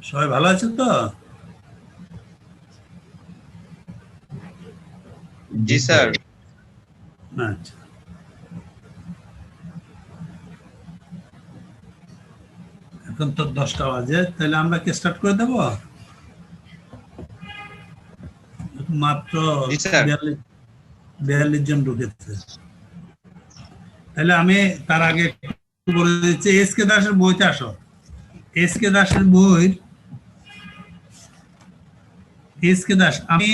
সবাই ভালো আছে তো? জি স্যার। আচ্ছা, এখন তো 10টা বাজে, তাহলে আমরা কি স্টার্ট করে দেব? মাত্র জি স্যার। 42 জন ঢুকেছে। তাহলে আমি তার আগে একটু বলে দিচ্ছি, এস কে দাসের বইতে আসো। এস কে দাসের বই, এস কে দাস, আমি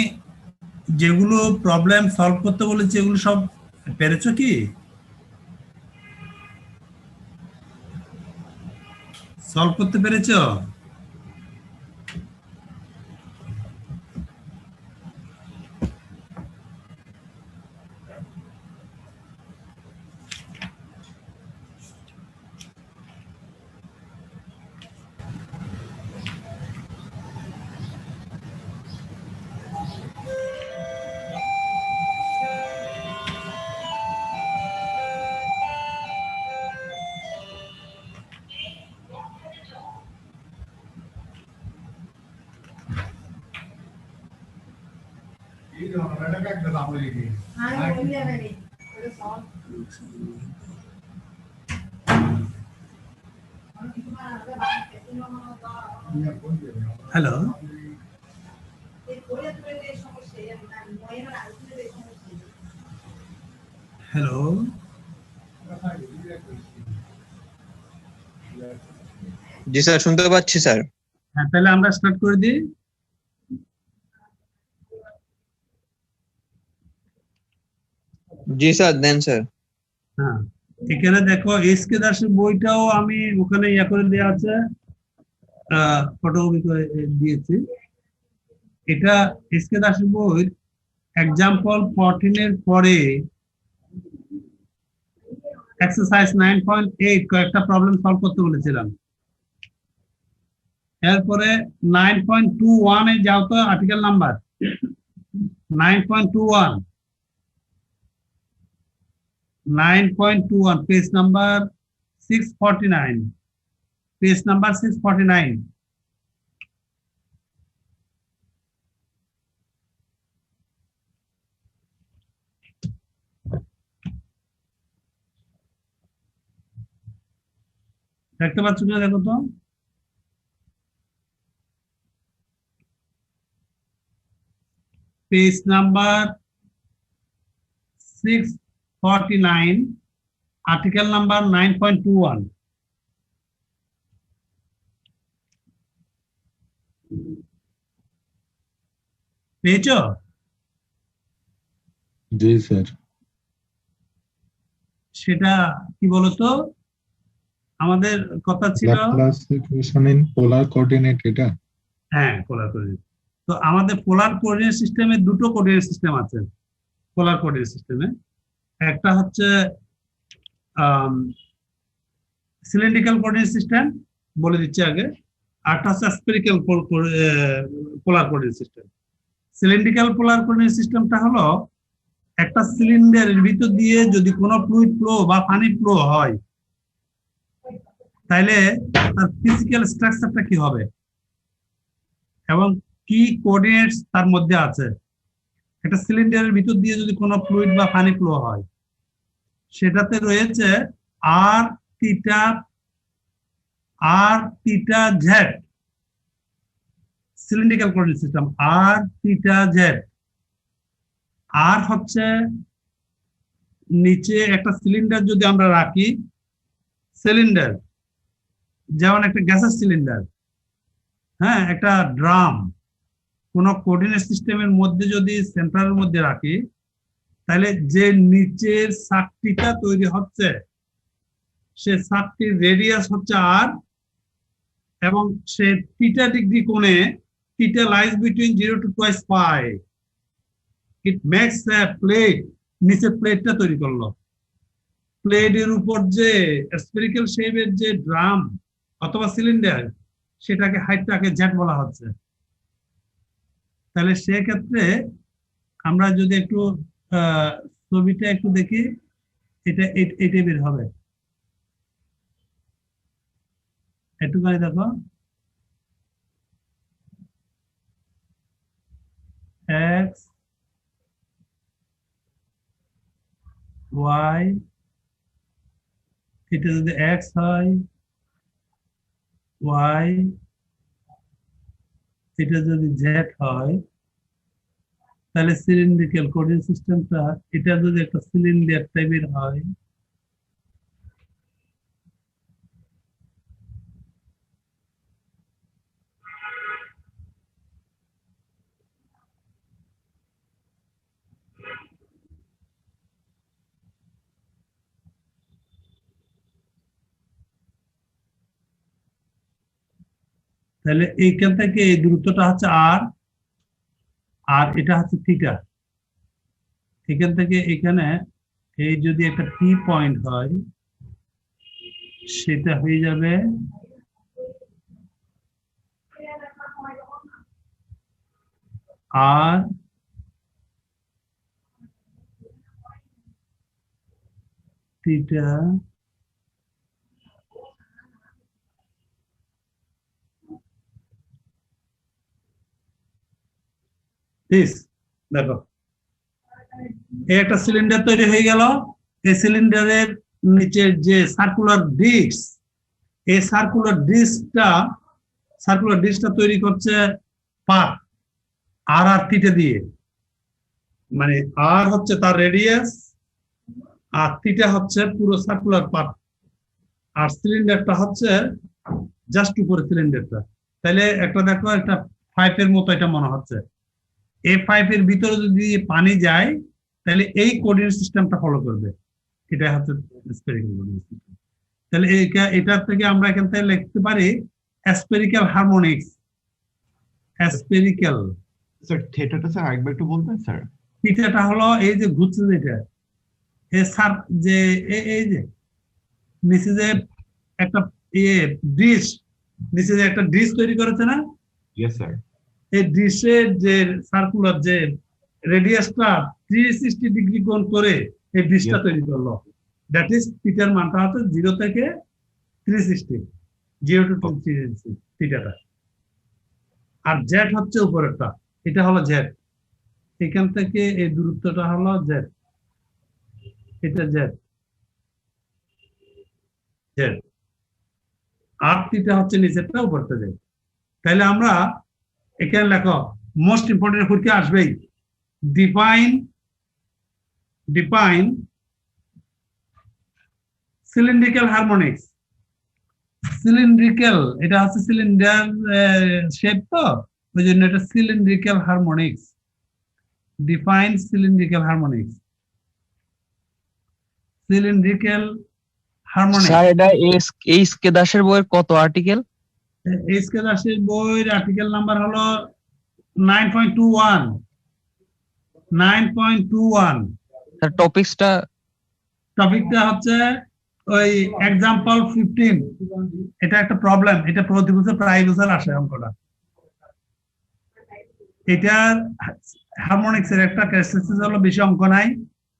যেগুলো প্রবলেম সলভ করতে বলেছি এগুলো সব পেরেছো কি? সলভ করতে পেরেছো? Hello, hello. জি স্যার, শুনতে পাচ্ছি স্যার। হ্যাঁ, তাহলে আমরা স্টার্ট করে দিই। জি স্যার, দেন স্যার। হ্যাঁ, এখানে দেখো এস কে দাসের বইটাও আমি ওখানে ইয়া করে দেওয়া আছে, ফটোকপি করে দিয়েছি। এটা এস কে দাসের বই এক্সাম্পল 14 এর পরে এক্সারসাইজ 9.8 কয়েকটা প্রবলেম সলভ করতে বলেছিলাম। এরপরে 9.21 এ যাও তো, article number 9.21, 9.21 page number 649, page number 649। দেখতে পাচ্ছ কিনা দেখো তো। Page number 649, article number 9.21। পেয়েছো? জি স্যার। সেটা কি বলতো, আমাদের কথা ছিল। Laplace equation in polar coordinate এটা? হ্যাঁ, পোলার কোঅর্ডিনেট। তো আমাদের পোলার কোঅর্ডিনেট সিস্টেমে দুটো কোঅর্ডিনেট সিস্টেম আছে। পোলার কোঅর্ডিনেট সিস্টেমে একটা হচ্ছে সিলিন্ড্রিক্যাল কোঅর্ডিনেট সিস্টেম, বলে দিচ্ছি আগে। আরটা হচ্ছে spherical polar coordinate system. Cylindrical polar coordinate সিস্টেমটা হলো একটা সিলিন্ডারের ভিতর দিয়ে যদি কোনো ফ্লুইড ফ্লো বা পানি ফ্লো হয়, তাহলে তার ফিজিক্যাল স্ট্রাকচারটা কি হবে এবং কি কোঅর্ডিনেটস তার মধ্যে আছে। একটা সিলিন্ডারের ভিতর দিয়ে যদি কোনো ফ্লুইড বা পানি ফ্লো হয়, সেটাতে রয়েছে r theta, r theta z. Cylindrical coordinate system r theta z. আর হচ্ছে নিচে একটা সিলিন্ডার যদি আমরা রাখি, সিলিন্ডার যেমন একটা গ্যাসের সিলিন্ডার, হ্যাঁ, একটা ড্রাম, কোন কোঅর্ডিনেট সিস্টেমের মধ্যে যদি সেন্টারের মধ্যে রাখি, তাহলে যে নিচের সার্কিটটা তৈরি হচ্ছে, সে সার্কিট রেডিয়াস হচ্ছে আর, এবং সে থিটা ডিগ্রি কোণে, theta lies between 0 to 2 pi. It makes a plate, নিচে প্লেটটা তৈরি করলো। প্লেটের উপর যে স্ফেরিক্যাল শেপের যে ড্রাম অথবা সিলিন্ডার, সেটাকে হাইটটাকে জেট বলা হচ্ছে। তাহলে সেক্ষেত্রে আমরা যদি একটু ছবিটা একটু দেখি, এটা এটাই বের হবে। একটুখানি দেখো, x y, এটা যদি x হয়, y, এটা যদি z হয়, তাহলে সিলিন্ড্রিক্যাল কোঅর্ডিনেট সিস্টেমটা, এটা যদি একটা সিলিন্ডার টাইপের হয়, তাহলে এইখান থেকে এই দূরত্বটা হচ্ছে আর, আর এটা হচ্ছে থিটা। এখান থেকে এখানে এই যদি একটা পি পয়েন্ট হয়, সেটা হয়ে যাবে আর থিটা দিস। দেখো, এই একটা সিলিন্ডার তৈরি হয়ে গেল। এই সিলিন্ডারের নিচের যে সার্কুলার ডিস্ক, এই সার্কুলার ডিস্কটা তৈরি করছে পাত আর আর থিটা দিয়ে। মানে আর হচ্ছে তার রেডিয়াস, আর থিটা হচ্ছে পুরো সার্কুলার পাত, আর সিলিন্ডারটা হচ্ছে জাস্ট উপরে সিলিন্ডারটা। তাহলে একটা দেখো, একটা পাইপের মতো এটা মনে হচ্ছে। এই পাইপের ভিতরে যদি পানি যায়, তাহলে এই কোঅর্ডিনেট সিস্টেমটা ফলো করবে। এটা হচ্ছে স্ফেরিক্যাল কোঅর্ডিনেট সিস্টেম। তাহলে এটার থেকে আমরা এখান থেকে লিখতে পারি স্ফেরিক্যাল হারমোনিক্স। স্ফেরিক্যাল স্যার থিটাটা স্যার আরেকবার একটু বলবেন স্যার? থিটাটা হলো এই যে ঘুরছে যেটা, এই সার যে এই যে নিচে যে একটা ডিশ, নিচে যে একটা ডিশ তৈরি করেছে না, ইয়েস স্যার। এই ডিশের যে সার্কুলার যে রেডিয়াসটা 360 ডিগ্রি কোণ করে এই ডিশটা Yes. তৈরি করলো। দ্যাট ইজ থিটার মানটা হচ্ছে 0 থেকে 360, 0 টু 360 থিটাটা। আর জেড হচ্ছে উপরেরটা, এটা হলো জেড। এখান থেকে এই দূরত্বটা হলো জেড, এটা জেড, জেড। আর থিটা হচ্ছে নিচেরটা, উপরটা জেড। তাহলে আমরা এখানে লেখো, মোস্ট ইম্পর্টেন্ট পরীক্ষা আসবেই, ডিফাইন সিলিন্ড্রিক্যাল হারমোনিক্স। সিলিন্ড্রিক্যাল, এটা হচ্ছে সিলিন্ডার শেপ, তো ওই জন্য এটা cylindrical harmonics. Define cylindrical harmonics. Cylindrical harmonics. Sir এটা এইচ কে দাসের বইয়ের কত আর্টিকেল? এইচ কে দাসের বইয়ের আর্টিকেল নাম্বার হলো 9.21। 9.21। স্যার টপিকসটা? টপিকটা হচ্ছে ওই এক্সাম্পল 15। এটা একটা প্রবলেম, এটা প্রতি বছর প্রায় বছর আসে অঙ্কটা। এটার হারমোনিক্স এর একটা ক্যারেক্টারিস্টিক্স হলো বেশি অঙ্ক নাই,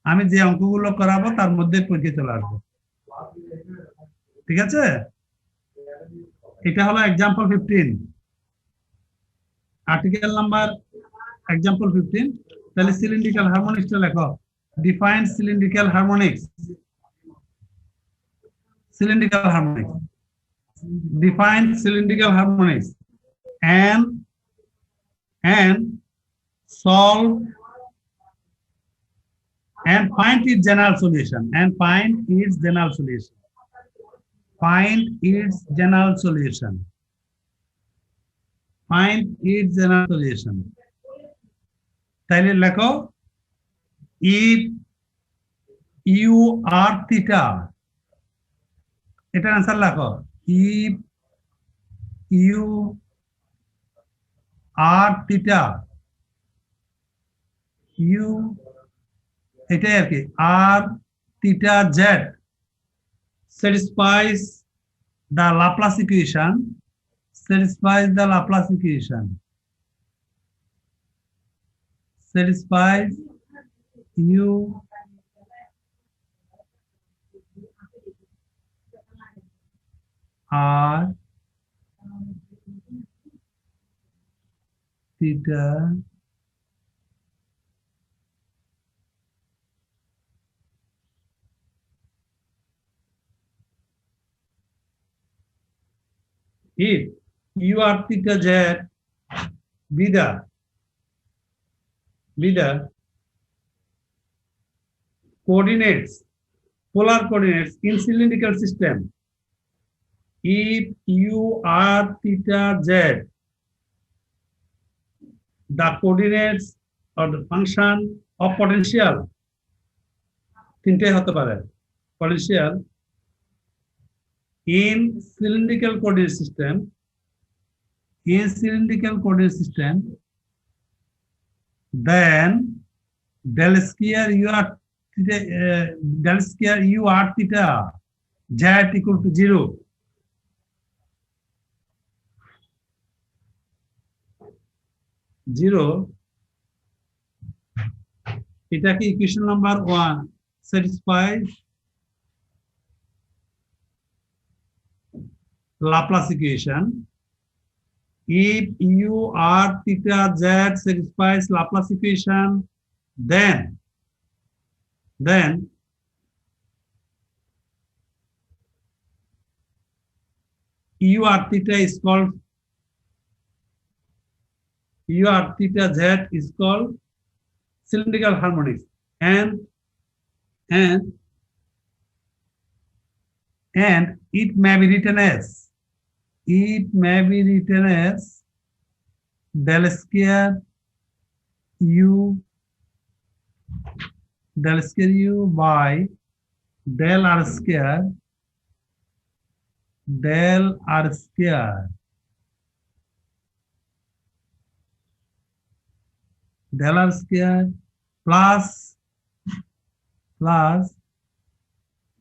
আমি যে অঙ্কগুলো করাবো তার মধ্যে পরীক্ষা চলে আসবে। ঠিক আছে, এটা হলো এক্সাম্পল 15, আর্টিকেল নাম্বার এক্সাম্পল 15। তাহলে সিলিন্ড্রিক্যাল হারমোনিক্সটা লেখো, define cylindrical harmonics. cylindrical harmonics. Define cylindrical harmonics and solve and find its general solution. Find its general solution. Find its general solution. তাহলে লেখো, if you are theta, এটা answer লেখো, if you are theta, you এটাই আর কি, r theta z satisfies the Laplace equation, satisfies you are theta if u r theta z be the coordinates, polar coordinates in cylindrical system, if u r theta z the coordinates or the function of potential, তিনটে হতে পারে, potential in cylindrical coordinate system, then del square u r theta, del square u r theta z equal to 0. এটা কি equation number 1 satisfies Laplace equation. If u r theta z satisfies Laplace equation, then u r theta is called u r theta z is called cylindrical harmonics, and it may be written as del square u by del r square plus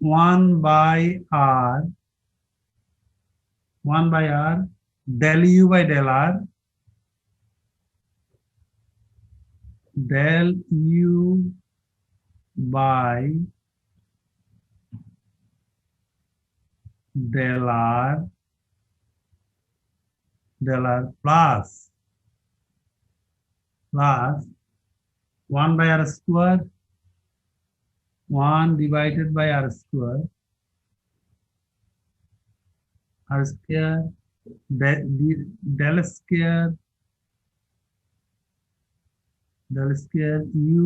1 by r del u by del r del u by del r plus 1 by r square, 1 divided by r square, del square u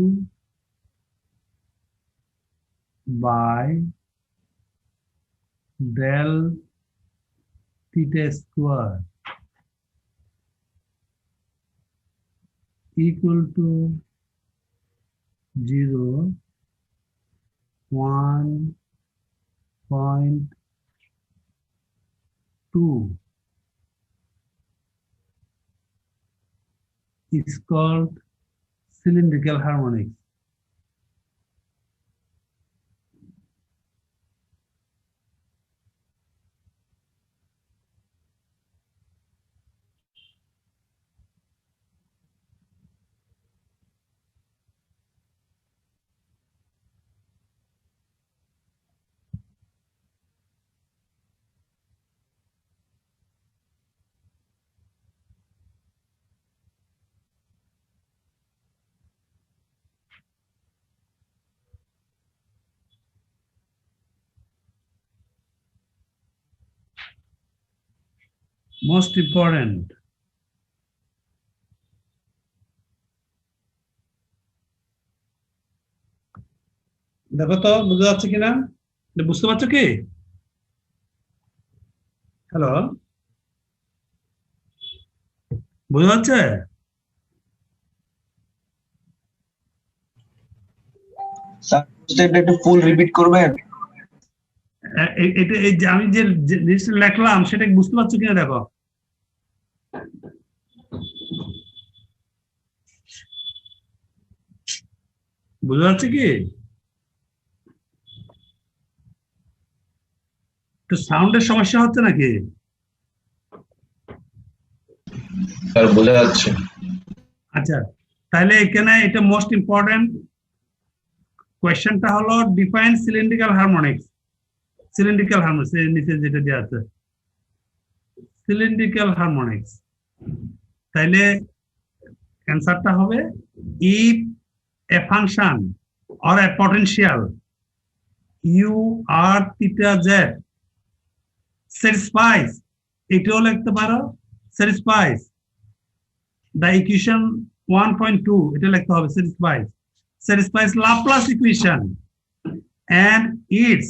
by del theta square equal to 0, 1.2 is called cylindrical harmonics. Most important, দেখো তো বুঝতে যাচ্ছে কিনা, বুঝতে পারছো কি? Hello, বুঝতে যাচ্ছে? স্যার একটু ফুল রিপিট করবেন? এটা এই যে আমি যে জিনিসটা লিখলাম সেটা বুঝতে পারছো কিনা দেখো। বুঝতে পারছো কি? তো সাউন্ডের সমস্যা হচ্ছে নাকি? স্যার বোঝা যাচ্ছে। আচ্ছা, তাহলে এখানে এটা মোস্ট ইম্পর্টেন্ট কোয়েশ্চেনটা হলো define cylindrical harmonics. Cylindrical harmonics এর নিচে যেটা দেওয়া আছে সিলিন্ড্রিক্যাল হারমোনিক্স, তাইলে অ্যান্সারটা হবে if A function or a potential u r theta z satisfies এটাও লিখতে পারো স্যাটিসফাইস দ্য ইকুয়েশন 1.2 এটা লিখতে হবে satisfies Laplace equation and its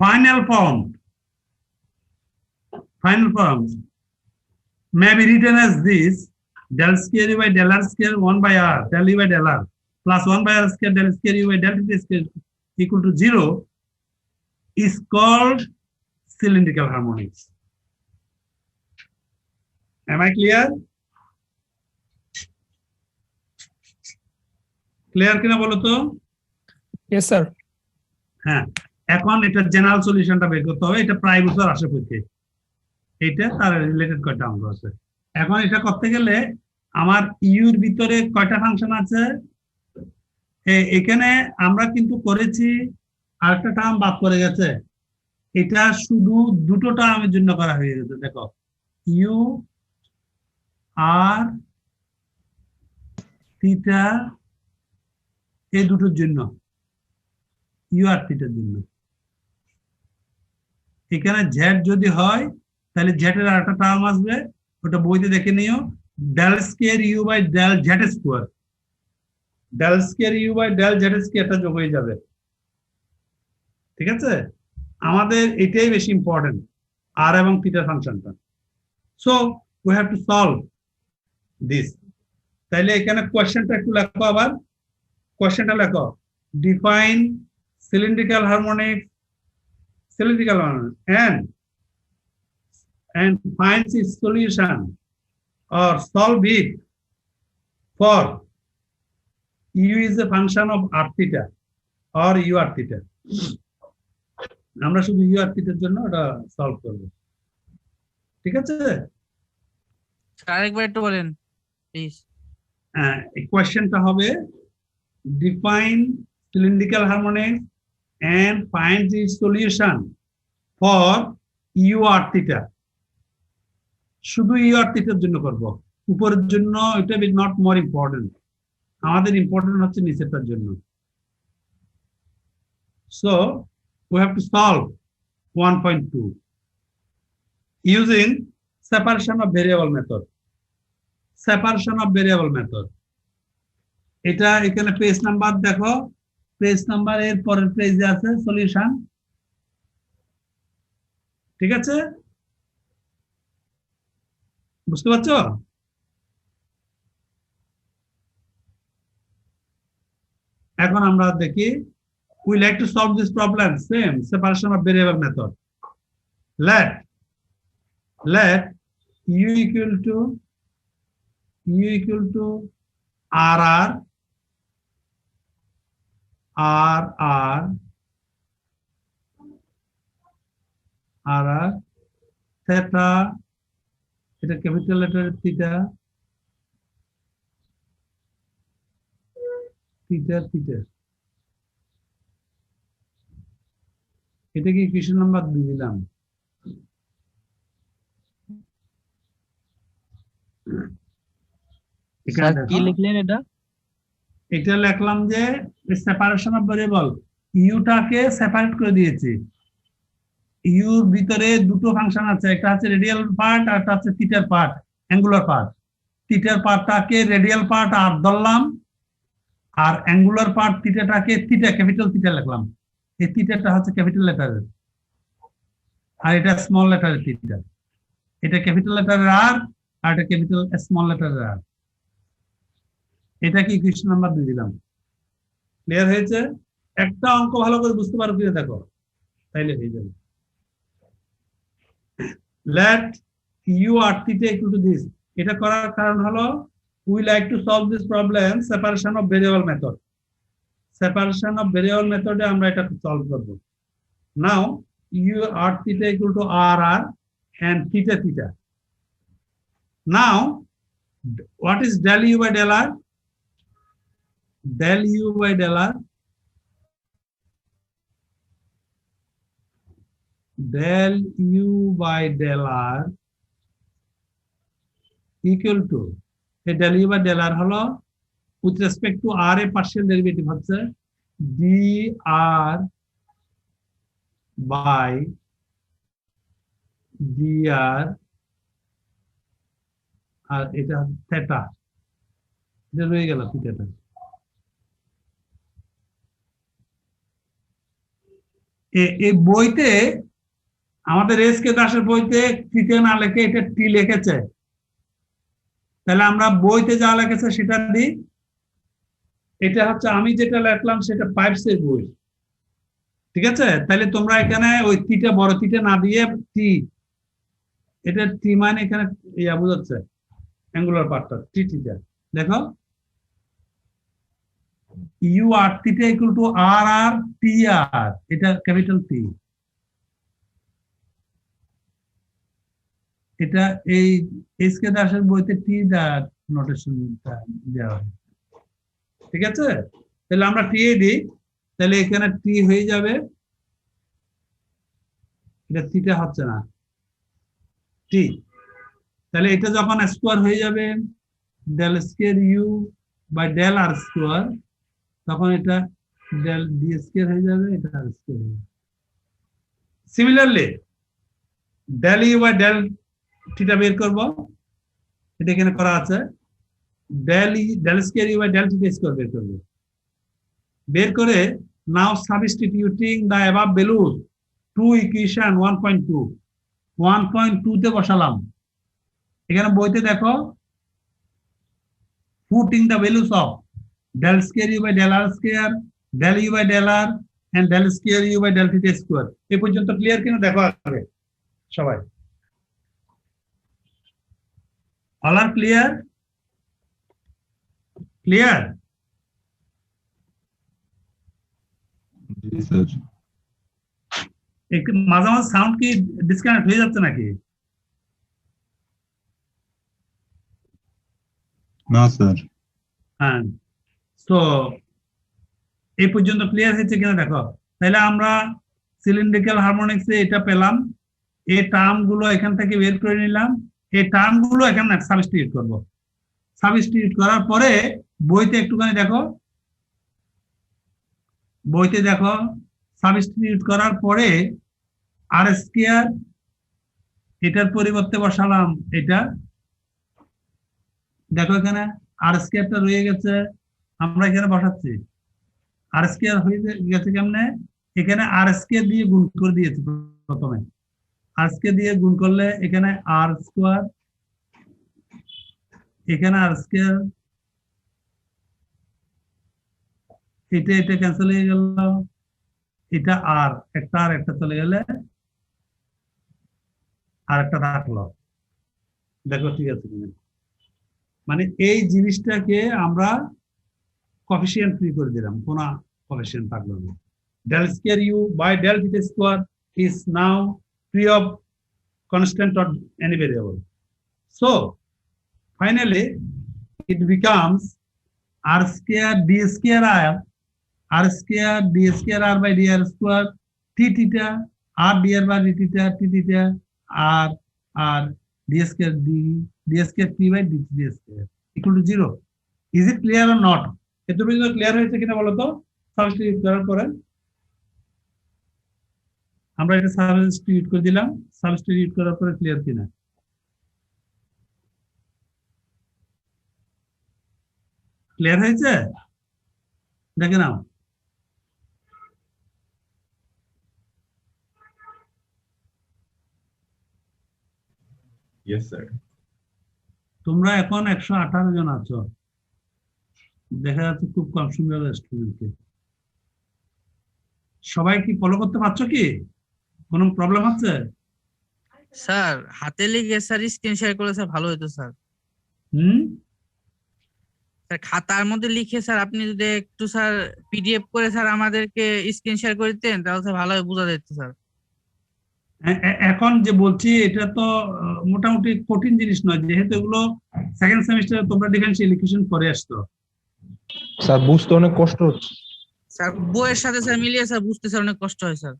final forms may be written as this: del square u by del r square 1 by r del u by del r plus 1 by r square del square u by del t square equal to 0 is called cylindrical harmonics. Am I clear? Clear কিনা বলো তো? Yes, sir. হ্যাঁ, এখন এটা general সলিউশনটা বের করতে হবে। এটা প্রায় বছর আসে পরীক্ষা, এটা তার রিলেটেড কয়টা অঙ্ক আছে। এখন এটা করতে গেলে আমার ইউর ভিতরে কয়টা ফাংশন আছে, এখানে আমরা কিন্তু করেছি আরেকটা টার্ম বাদ করে গেছে। এটা শুধু দুটো টার্মের জন্য করা হয়ে গেছে। দেখো ইউ আর থিটা এই দুটোর জন্য, ইউ আর থিটার জন্য। এখানে জেড যদি হয় তাহলে জেড এর আরেকটা টার্ম আসবে, ওটা বইতে দেখে নিও, del square u by del z square, del square u by del z স্কয়ারটা যোগ হয়ে যাবে। ঠিক আছে, আমাদের এটাই বেশি ইম্পর্টেন্ট, আর এবং থিটার ফাংশনটা। So we have to solve this. তাইলে এখানে কোশ্চেনটা একটু লেখো, আবার কোশ্চেনটা লেখো, define cylindrical harmonics and finds its solution or solve it for u is a function of r theta or u r theta. আমরা শুধু u r theta এর জন্য এটা সলভ করব। ঠিক আছে, আরেকবার একটু বলেন প্লিজ। এই কোশ্চেনটা হবে define cylindrical harmonics and find the solution for u r theta. শুধু u r theta এর জন্য করব, উপরের জন্য এটা ইজ নট মোর ইম্পর্টেন্ট, আমাদের ইম্পর্টেন্ট হচ্ছে নিচেরটার জন্য। So we have to solve 1.2 using separation of variable method. এটা এখানে পেজ নাম্বার দেখো, পেজ নাম্বার এর পরের পেজে আছে সলিউশন। ঠিক আছে, বুঝতে পারছো? এখন আমরা দেখি, we like to solve this problem, same separation of variable method. Let u equal to rr theta, এটা ক্যাপিটাল লেটার থিটা, এটা কি ইকুয়েশন নাম্বার 2 দিলাম। স্যার কি লিখলেন এটা? এটা লিখলাম যে সেপারেশন অফ ভেরিয়েবল, ইউটাকে সেপারেট করে দিয়েছি। ইউর ভিতরে দুটো ফাংশন আছে, একটা হচ্ছে রেডিয়াল পার্ট আর একটা হচ্ছে থিটার পার্ট, অ্যাঙ্গুলার পার্ট। থিটার পার্টটাকে রেডিয়াল পার্ট আর ধরলাম, আর অ্যাঙ্গুলার পার্ট থিটাটাকে থিটা, ক্যাপিটাল থিটা লিখলাম। এই থিটাটা হচ্ছে ক্যাপিটাল লেটারের, আর এটা স্মল লেটারের থিটা। এটা ক্যাপিটাল লেটারের আর এটা ক্যাপিটাল স্মল লেটারের আর। এটা কি ইকুয়েশন নাম্বার 2 দিলাম। ক্লিয়ার হয়েছে? একটা অঙ্ক ভালো করে বুঝতে পারো কিনা দেখো, তাইলে হয়ে যাবে। let u r theta equal to this, এটা করার কারণ হলো we like to solve this problem separation of variable method. Separation of variable method এ আমরা এটা সলভ করব। now u r theta equal to r and theta. now what is del u by del r? Del u by del r, del u by del r equal to, del u by del r হলো with respect to r এর partial derivative হচ্ছে dr by dr আর এটা theta, এটা রয়ে গেল থিটাটা। এই বইতে আমাদের এস কে দাসের বইতে থিটা না লিখে এটা টি লিখেছে, তাহলে আমরা বইতে যা লিখেছে সেটা দিই। এটা হচ্ছে আমি যেটা লিখলাম সেটা পাইপস এর বই, ঠিক আছে? তাহলে তোমরা এখানে ওই থিটা বড় থিটা না দিয়ে টি, এটা টি মানে এখানে ইয়া বোঝাচ্ছে অ্যাঙ্গুলার পার্টটা টি থিটা। দেখো u r theta equal to r r T r, এটা ক্যাপিটাল টি। এটা এই এস কে দাসের বইতে টি দা নোটেশন দেওয়া হয়, ঠিক আছে? তাহলে আমরা টি এ দিই, তাহলে এখানে টি হয়ে যাবে, এটা থিটা হচ্ছে না টি, তাহলে এটা যখন স্কোয়ার হয়ে যাবে del square u by del r square, তখন এটা ডেল ডি স্কোয়ার হয়ে যাবে, এটা আর স্কোয়ার হয়ে যাবে। Similarly del u by del theta বের করব, এটা এখানে করা আছে, del square u by del theta square বের করব। বের করে নাও substituting the above values to equation 1.2 তে বসালাম। এখানে বইতে দেখো putting the values of del square u by del r square, del u by del r and del square u by del theta square। এই পর্যন্ত ক্লিয়ার কিনা দেখো আগে সবাই? all are clear? Clear? G sir. একটু মাঝে মাঝে sound কি ডিসকানেক্ট হয়ে যাচ্ছে নাকি? না স্যার। হ্যাঁ, তো এই পর্যন্ত ক্লিয়ার হয়েছে কিনা দেখো। তাহলে আমরা সিলিন্ড্রিক্যাল হারমোনিক্সে এটা পেলাম, এই টার্ম গুলো এখান থেকে বের করে নিলাম, এই টার্ম গুলো এখানে সাবস্টিটিউট করব। সাবস্টিটিউট করার পরে বইতে একটুখানি দেখো, বইতে দেখো সাবস্টিটিউট করার পরে আর স্কয়ার, এটার পরিবর্তে বসালাম এটা, দেখো এখানে আর স্কয়ারটা রয়ে গেছে, আমরা এখানে বসাচ্ছি আর স্কয়ার হয়ে গেছে কেমনে, এখানে আর স্কয়ার দিয়ে গুণ করে দিয়েছি প্রথমে, আর স্কয়ার দিয়ে গুণ করলে এখানে আর স্কয়ার, এখানে আর স্কয়ার, এটা এটা ক্যান্সেল হয়ে গেল, এটা আর একটা চলে গেলে আর একটা থাকলো। দেখো ঠিক আছে কিনা, মানে এই জিনিসটাকে আমরা কোএফিসিয়েন্ট ফ্রি করে দিলাম, কোনো কোএফিসিয়েন্ট থাকলো না। del square u by del theta square is now free of constant or any variable. So finally it becomes r square d square r square d square r by dr square t theta r dr by d theta t theta r d square d square t by d square equal to 0. Is it clear or not? এত পর্যন্ত clear হয়েছে কিনা বলো তো? Substitute করার পরে আমরা এটা সাবস্টিটিউট করে দিলাম, সাবস্টিটিউট করার পরে ক্লিয়ার কিনা? ক্লিয়ার হয়েছে? দেখে নাও। Yes, sir. তোমরা এখন 118 জন আছো, দেখা যাচ্ছে খুব কম সুন্দর স্টুডেন্টকে। সবাই কি ফলো করতে পারছো কি? কোনো প্রবলেম হচ্ছে? স্যার হাতে লিখে স্যার স্ক্রিন শেয়ার করলে স্যার ভালো হতো স্যার। স্যার খাতার মধ্যে লিখে স্যার আপনি যদি একটু স্যার পিডিএফ করে স্যার আমাদেরকে স্ক্রিন শেয়ার করে দিতেন তাহলে স্যার ভালোভাবে বোঝা যেত স্যার। এখন যে বলছি এটা তো মোটামুটি কঠিন জিনিস নয়, যেহেতু এগুলো সেকেন্ড সেমিস্টারে তোমরা ডিফেন্স এডুকেশন করে আসতো। স্যার বুঝতে অনেক কষ্ট হচ্ছে। স্যার বইয়ের সাথে স্যার মিলিয়ে স্যার বুঝতে স্যার অনেক কষ্ট হয় স্যার।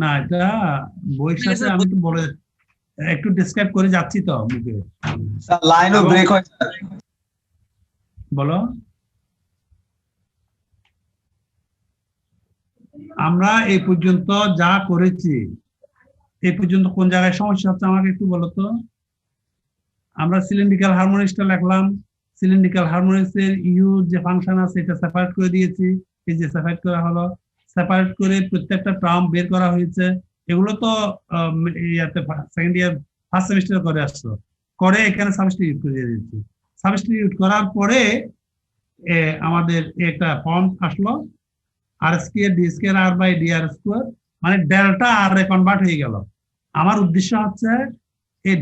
না, এটা বইয়ের সাথে আমি তো বলে একটু ডেসক্রাইব করে যাচ্ছি তো মুখে। স্যার লাইনও ব্রেক হয় স্যার। বলো। আমরা এই পর্যন্ত যা করেছি এই পর্যন্ত কোন জায়গায় সমস্যা হচ্ছে আমাকে একটু বলো তো। আমরা সিলিন্ড্রিক্যাল হারমোনিক্সটা লিখলাম, সিলিন্ড্রিক্যাল হারমোনিক্সের ইউ যে ফাংশন আছে এটা সেপারেট করে দিয়েছি, এই যে সেপারেট করা হলো, সেপারেট করে প্রত্যেকটা টার্ম বের করা হয়েছে। এগুলো তো ইয়াতে সেকেন্ড ইয়ার ফার্স্ট সেমিস্টার করে আসছো, করে এখানে সাবস্টিটিউট করে দিয়েছি। সাবস্টিটিউট করার পরে আমাদের একটা ফর্ম আসলো, r square d square r by d r square, মানে ডেল্টা আর এ কনভার্ট হয়ে গেল। আমার উদ্দেশ্য হচ্ছে এই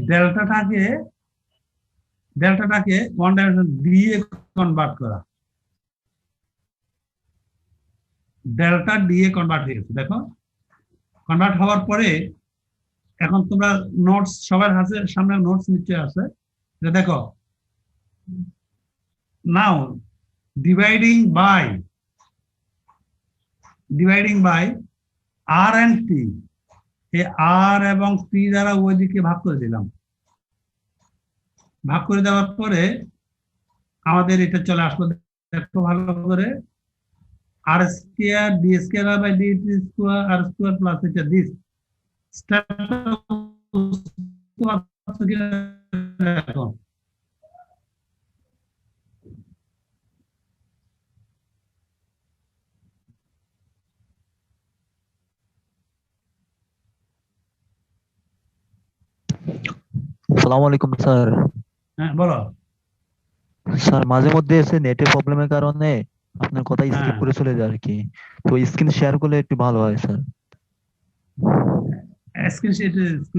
ডেল্টাটাকে ওয়ান ডাইমেনশন দিয়ে কনভার্ট করা। ডেল্টা দিয়ে কনভার্ট হয়ে গেছে, দেখো কনভার্ট হওয়ার পরে এখন তোমরা নোটস সবার হাতে সামনে নোটস নিচে আছে, এটা দেখো। নাও ডিভাইডিং বাই আর এন্ড টি, এই আর এবং টি দ্বারা ওইদিকে ভাগ করে দিলাম। ভাগ করে দেওয়ার পরে আমাদের এটা চলে আসলো, দেখো ভালো করে, r square d square r by d square r square plus এটা দিস। আসসালামু আলাইকুম স্যার। হ্যাঁ বলো। স্যার মাঝে মধ্যে এসে নেটের প্রবলেমের কারণে আপনার কথা স্কিপ হ্যাঁ। করে চলে যায় আর কি, তো স্ক্রিন শেয়ার করলে একটু ভালো হয় স্যার। স্ক্রিন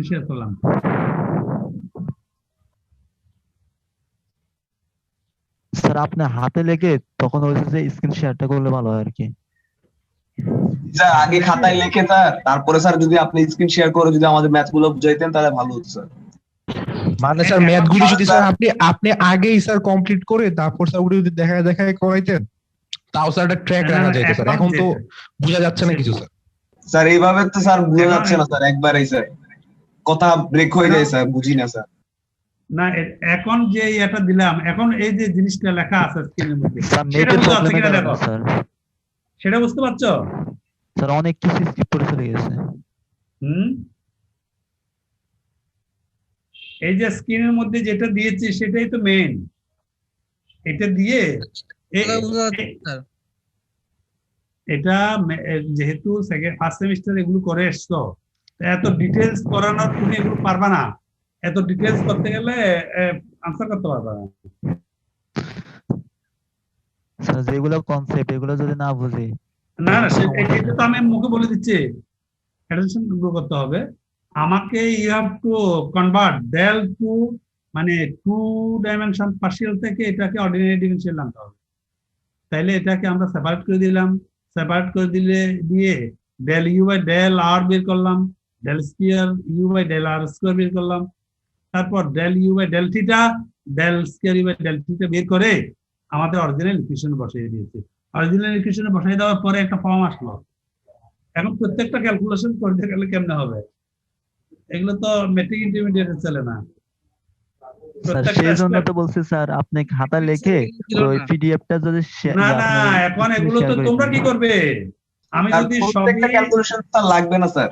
শেয়ার করলাম। স্যার আপনি হাতে লেগে তখন হয়েছে যে স্ক্রিন শেয়ারটা করলে ভালো হয় আর কি। স্যার আগে খাতায় লিখে স্যার, তারপরে স্যার যদি আপনি স্ক্রিন শেয়ার করে যদি আমাদের ম্যাথ গুলো বুঝাইতেন তাহলে ভালো হতো স্যার। মানে স্যার ম্যাথ গুলি যদি স্যার আপনি আগেই স্যার কমপ্লিট করে তারপর স্যার ওগুলো যদি দেখায় করাইতেন, তাও স্যার একটা ট্র্যাক রাখা যেত স্যার। এখন তো বোঝা যাচ্ছে না কিছু স্যার। স্যার এইভাবে তো স্যার বোঝা যাচ্ছে না স্যার, একবারেই স্যার কথা ব্রেক হয়ে যায় স্যার, বুঝি না স্যার। না এখন যে এটা দিলাম, এখন এই যে জিনিসটা লেখা আছে স্ক্রিনের মধ্যে, স্যার সেটা নেটের বুঝতে পারছো প্রবলেমের কিনা কারণে দেখো, স্যার। সেটা বুঝতে পারছো? স্যার অনেক কিছু স্কিপ করে চলে গেছে। এই যে স্ক্রিনের মধ্যে যেটা দিয়েছি সেটাই তো মেইন। এটা দিয়ে এটা যেহেতু ফার্স্ট সেমিস্টার এগুলো করে এসছো, এত ডিটেলস করানোর তুমি এগুলো পারবা না। এত ডিটেলস করতে গেলে আনসার করতে পারবা না। স্যার যেগুলো কনসেপ্ট এগুলো যদি না বুঝি, না এটা তো আমি মুখে বলে দিচ্ছি, অ্যাটেনশন করতে হবে আমাকে। You have to convert del to, মানে 2 ডাইমেনশন পার্শিয়াল থেকে এটাকে অর্ডিনারি ডিমেনশন আনতে হবে। তাইলে এটাকে আমরা সেপারেট করে দিলাম, সেপারেট করে দিয়ে del u by del r বের করলাম, del square u by del r square বের করলাম, তারপর del u by del theta, del square u by del theta বের করে আমাদের অরিজিনাল ইকুয়েশন বসিয়ে দিয়েছে। অরিজিনাল ইকুয়েশনে বসাই দেওয়ার পরে একটা ফর্ম আসলো। এখন প্রত্যেকটা ক্যালকুলেশন করতে গেলে কেমনে হবে? এগুলো তো মেট্রিক ইন্টারমিডিয়েটে চলে না। স্যার সেই জন্য তো বলছি স্যার আপনি খাতা লিখে ওই পিডিএফটা যদি না এখন এগুলো তো তোমরা কি করবে? আমি যদি প্রত্যেকটা ক্যালকুলেশন স্যার লাগবে না স্যার।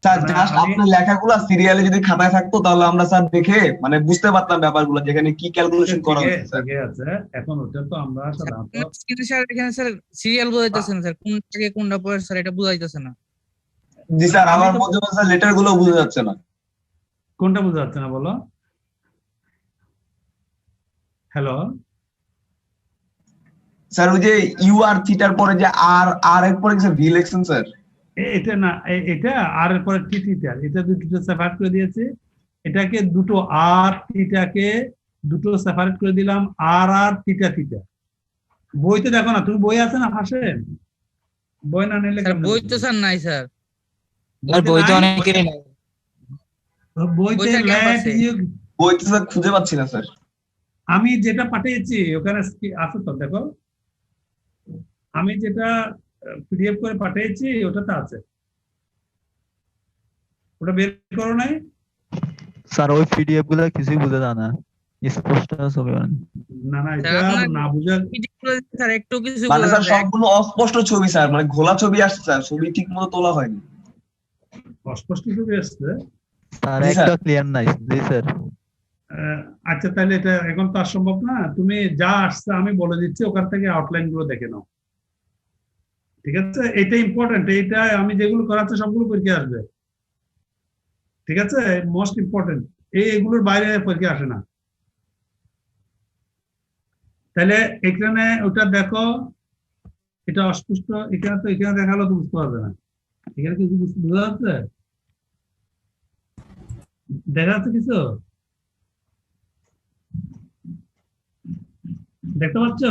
স্যার জাস্ট আপনার লেখাগুলো সিরিয়ালে যদি খাতায় থাকতো তাহলে আমরা স্যার দেখে মানে বুঝতে পারতাম ব্যাপারগুলো, যেখানে কি ক্যালকুলেশন করা হচ্ছে স্যার। ঠিক আছে, এখন ওটা তো আমরা সাধারণত স্ক্রিনে শেয়ার এখানে স্যার সিরিয়াল বোঝাইতেছেন স্যার, কোন থেকে কোনটা পড়ে স্যার এটা বুঝাইতেছে না। জি স্যার আমার মধ্যে স্যার লেটার গুলো বোঝা যাচ্ছে না। কোনটা বোঝা যাচ্ছে না বলো? হ্যালো স্যার ওই যে ইউ আর থিটার পরে যে আর এর পরে স্যার ভি লিখছেন স্যার। এটা না, এটা আর এর পরে টি থিটা, এটা দুটো সেপারেট করে দিয়েছে। এটাকে দুটো আর থিটাকে দুটো সেপারেট করে দিলাম, আর থিটা থিটা। বইতে দেখো না, তুমি বই আছে না পাশে? বই না নিলে স্যার বই তো স্যার নাই স্যার। বইতে অনেকেরই নাই। বইতে বইতে স্যার খুঁজে পাচ্ছি না স্যার। আমি যেটা পাঠিয়েছি ওখানে আছে তো, দেখো আমি যেটা পিডিএফ করে পাঠিয়েছি ওটাতে আছে, ওটা বের করো নাই? স্যার ওই পিডিএফ গুলো কিছুই বোঝা যায় না, স্পষ্ট ছবি না এটা না বুঝা স্যার একটু কিছু মানে স্যার সবগুলো অস্পষ্ট ছবি স্যার, মানে ঘোলা ছবি আসছে স্যার, ছবি ঠিক মতো তোলা হয়নি। ও অস্পষ্ট ছবি আসছে। স্যার জি, একটা ক্লিয়ার নাই জি স্যার। আচ্ছা, তাহলে এটা এখন তো আর সম্ভব না। তুমি যা আসছে আমি বলে দিচ্ছি, ওখান থেকে আউটলাইন গুলো দেখে নাও। ঠিক আছে, এটা ইম্পর্টেন্ট। এইটা আমি যেগুলো করাচ্ছি সবগুলো পরীক্ষা আসবে। ঠিক আছে, মোস্ট ইম্পর্টেন্ট। এইগুলোর বাইরে পরীক্ষা আসে না। তাহলে এখানে ওটা দেখো, এটা অস্পষ্ট। এখানে তো এখানে দেখালো তো বুঝতে পারবে না। এখানে কিছু বোঝা যাচ্ছে? দেখা যাচ্ছে কিছু? দেখতে পাচ্ছ?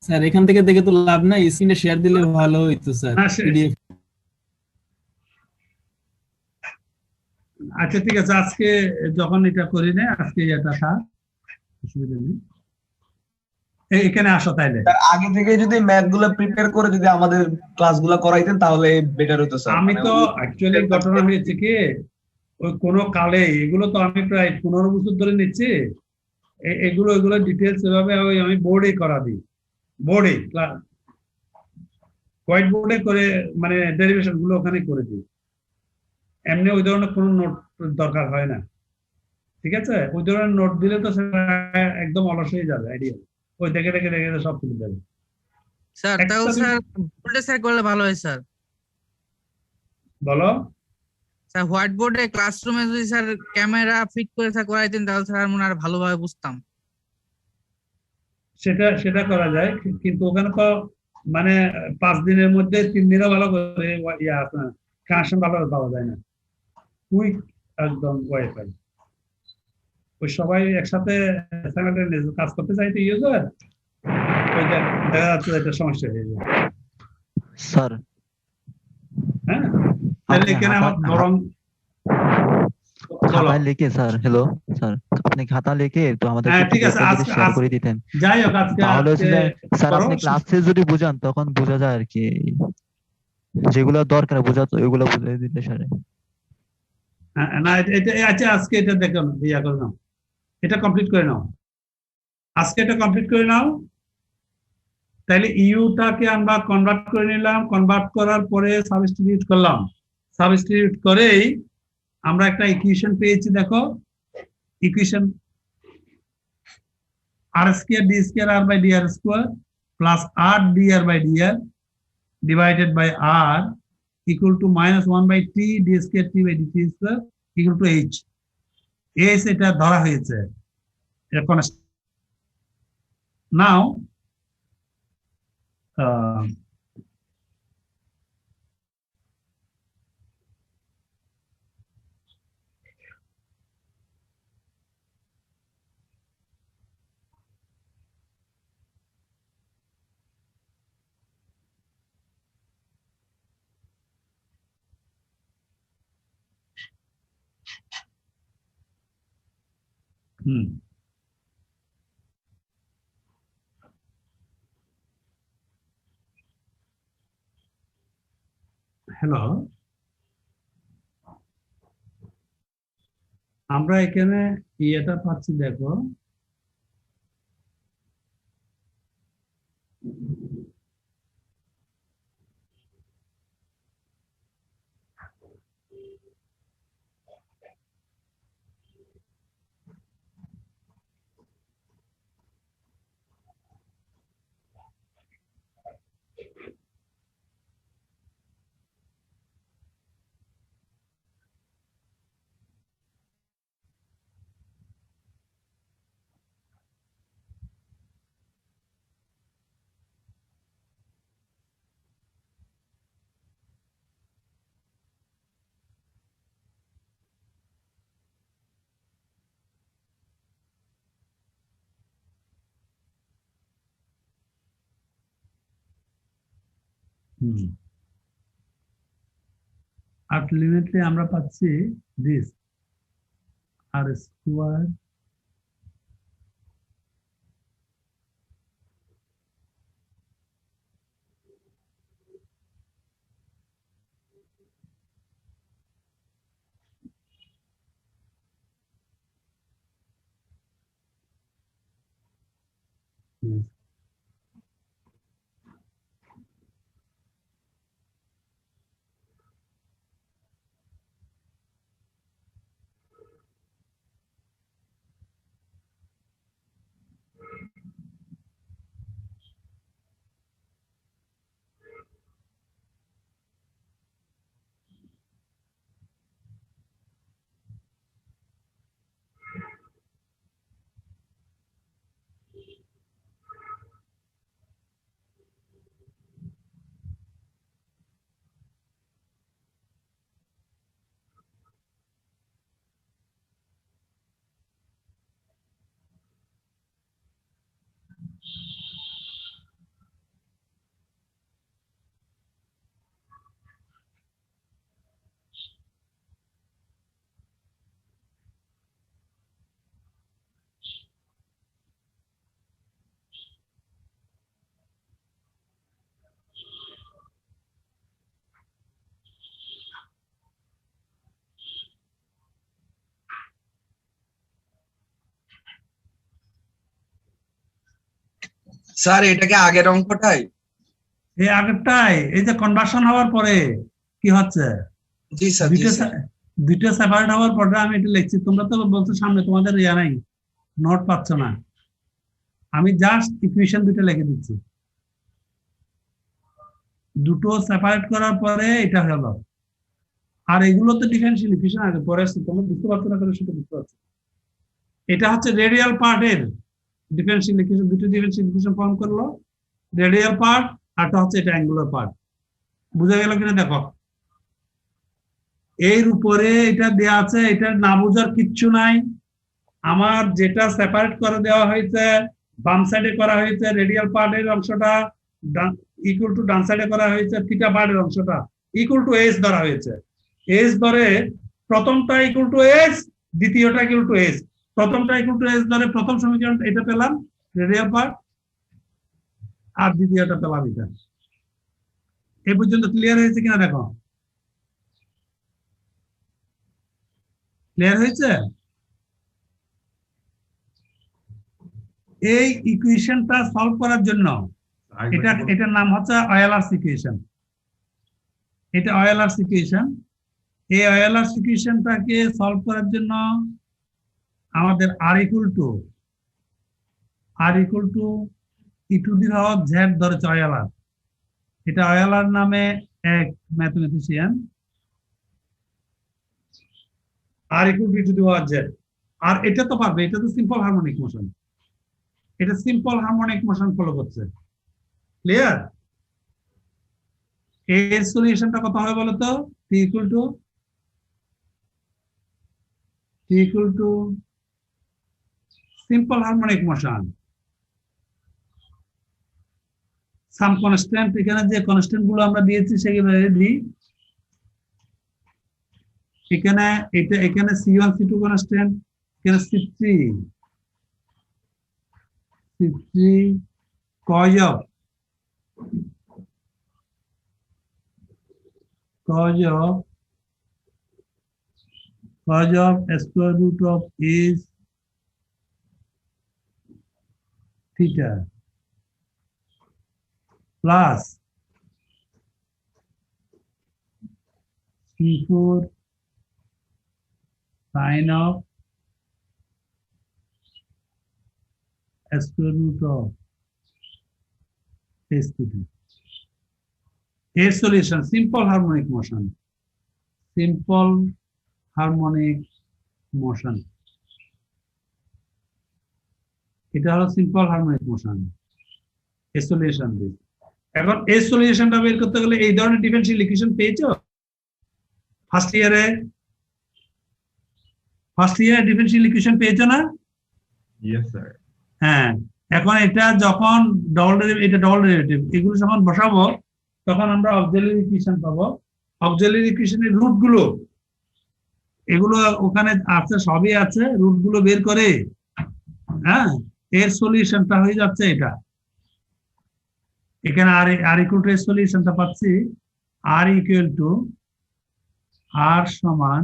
স্যার এখান থেকে দেখে তো লাভ নাই, স্ক্রিনে শেয়ার দিলে ভালো হইতো স্যার, না, পিডিএফ। আচ্ছা ঠিক আছে, আজকে যখন এটা করি না, আজকে এটা থাক, অসুবিধা নেই। এখানে আসো তাইলে। স্যার আগে থেকে যদি ম্যাথ গুলো প্রিপেয়ার করে যদি আমাদের ক্লাসগুলো করাইতেন তাহলে বেটার হতো স্যার। আমি মানে তো অ্যাকচুয়ালি ঘটনা হয়েছে কি, ওই কোনো কালে এগুলো তো আমি প্রায় 15 বছর ধরে নিচ্ছি। এগুলো ডিটেলস এভাবে আমি বোর্ডে করা দিই। বোর্ডে হোয়াইট বোর্ডে করে, মানে ডেরিভেশন গুলো ওখানে করে দিই। এমনি ওই ধরনের কোনো নোট দরকার হয় না। ঠিক আছে, ওই ধরনের নোট দিলে তো সেটা একদম অলস হয়ে যাবে আইডিয়া। ওই দেখে দেখে দেখে দেখে সব তুলে যাবে। স্যার তাও একটা স্যার বোর্ডে স্যার করলে ভালো হয় স্যার। বলো। স্যার হোয়াইট বোর্ডে ক্লাসরুমে যদি স্যার ক্যামেরা ফিট করে স্যার করাইতেন তাহলে স্যার মনে হয় আর ভালোভাবে বুঝতাম। সেটা সেটা করা যায়, কিন্তু ওখানে তো মানে 5 দিনের মধ্যে 3 দিনও ভালো করে কানেকশন ভালো পাওয়া যায় না। কুইক একদম ওয়াইফাই, ওই সবাই একসাথে simultaneously কাজ করতে চাইতে ইউজার, ওই দেখা যাচ্ছে একটা সমস্যা হয়ে যায়। স্যার হ্যাঁ, তাহলে আপনি এখানে আমার বরং বলো। খাতায় লিখে স্যার, হ্যালো স্যার, আপনি খাতা লিখে তো আমাদেরকে হ্যাঁ ঠিক আছে, পিডিএফটা যদি আজকে শেয়ার করে দিতেন যাই হোক, আজকে তাহলে হচ্ছে যে স্যার করো। আপনি ক্লাসে যদি বুঝান তখন বোঝা যায় আর কি, যেগুলো দরকার বোঝাতো ওইগুলো বুঝিয়ে দিতে স্যার। না, এটা আচ্ছা, আজকে এটা দেখো, ইয়া করে নাও, এটা কমপ্লিট করে নাও। আজকে এটা কমপ্লিট করে নাও। তাহলে ইউটাকে আমরা কনভার্ট করে নিলাম। কনভার্ট করার পরে সাবস্টিটিউট করলাম। সাবস্টিটিউট করেই আমরা একটা ইকুয়েশন পেয়েছি। দেখো, equation r square d square r by d r square plus r d r by d r divided by r equal to -1/t d square t by d t square equal to h. H এটা ধরা হয়েছে, এটা constant. নাও hello, আমরা এখানে ইয়েটা পাচ্ছি, দেখো ultimately আমরা পাচ্ছি দিস আর স্কোয়ার স্যার এটাকে আগের অঙ্কটাই? এই আগেরটাই, এই যে কনভার্সন হওয়ার পরে কি হচ্ছে, জি স্যার, জি স্যার। দুইটা সেপারেট হওয়ার পরে আমি এটা লিখছি। তোমরা তো বলছো সামনে তোমাদের ইয়া নাই, নোট পাচ্ছ না। আমি জাস্ট ইকুয়েশন দুইটা লিখে দিচ্ছি, দুটো সেপারেট করার পরে এটা হলো। আর এগুলো তো ডিফারেন্সিয়াল ইকুয়েশন আগে পরে আসছে, তোমরা বুঝতে পারছো না কেন সেটা বুঝতে পারছো। এটা হচ্ছে রেডিয়াল পার্টের ডিফারেন্সিয়াল ইকুয়েশন, দুটো ডিফারেন্সিয়াল ইকুয়েশন ফর্ম করলো, রেডিয়াল পার্ট আরটা হচ্ছে এটা অ্যাঙ্গুলার পার্ট। বুঝা গেল কিনা দেখো, এর উপরে এটা দেয়া আছে, এটা না বোঝার কিচ্ছু নাই। আমার যেটা সেপারেট করে দেওয়া হয়েছে, বাম সাইডে করা হয়েছে রেডিয়াল পার্টের অংশটা, ইকুয়াল টু ডান সাইডে করা হয়েছে থিটা পার্টের অংশটা ইকুয়াল টু এস ধরা হয়েছে। এস ধরে প্রথমটা ইকুয়াল টু এস, দ্বিতীয়টা ইকুয়াল টু এস। প্রথমটা ইকুয়াল টু এস ধরে প্রথম সমীকরণ এটা পেলাম রেডিয়াল পার্ট, আর দ্বিতীয়টা পেলাম এটা। এই পর্যন্ত ক্লিয়ার হয়েছে কিনা দেখো, ক্লিয়ার হয়েছে? এই ইকুয়েশনটা সলভ করার জন্য এটার নাম হচ্ছে অয়েলার্স ইকুয়েশন। এটা অয়েলার্স ইকুয়েশন। এই অয়েলার্স ইকুয়েশনটাকে সলভ করার জন্য আমাদের r equal to e to the power z ধরেছে অয়েলার। এটা অয়েলার নামে এক mathematician. R equal to e to the power z. আর এটা তো পারবে, এটা তো সিম্পল হারমোনিক মোশন, এটা সিম্পল হারমোনিক মোশন ফলো করছে। ক্লিয়ার? এর সলিউশনটা কত হবে বলো তো? T equal to simple harmonic motion some constant. এখানে যে কনস্ট্যান্ট গুলো আমরা দিয়েছি সেগুলো দিই। এখানে এটা, এখানে C1 C2 কনস্ট্যান্ট, এখানে C3 cos of square root of is theta plus C4 sin of square root of s theta. A solution, simple harmonic motion. Simple harmonic motion. এটা হলো simple harmonic motion. A solution this. এখন এই সলিউশনটা বের করতে গেলে এই ধরনের ডিফারেন্সিয়াল ইকুয়েশন পেয়েছো ফার্স্ট ইয়ারে? ডিফারেন্সিয়াল ইকুয়েশন পেয়েছো না? Yes, sir. হ্যাঁ, এখন এটা যখন ডবল ডেরিভেটিভ এগুলো যখন বসাবো তখন আমরা অক্সিলারি ইকুয়েশন পাবো। অক্সিলারি ইকুয়েশনের রুট গুলো এগুলো ওখানে আছে, সবই আছে, রুট গুলো বের করে হ্যাঁ এর সলিউশনটা হয়ে যাচ্ছে এটা। এখানে আর ইকুয়াল টু এর সলিউশনটা পাচ্ছি আর ইকুয়াল টু আর সমান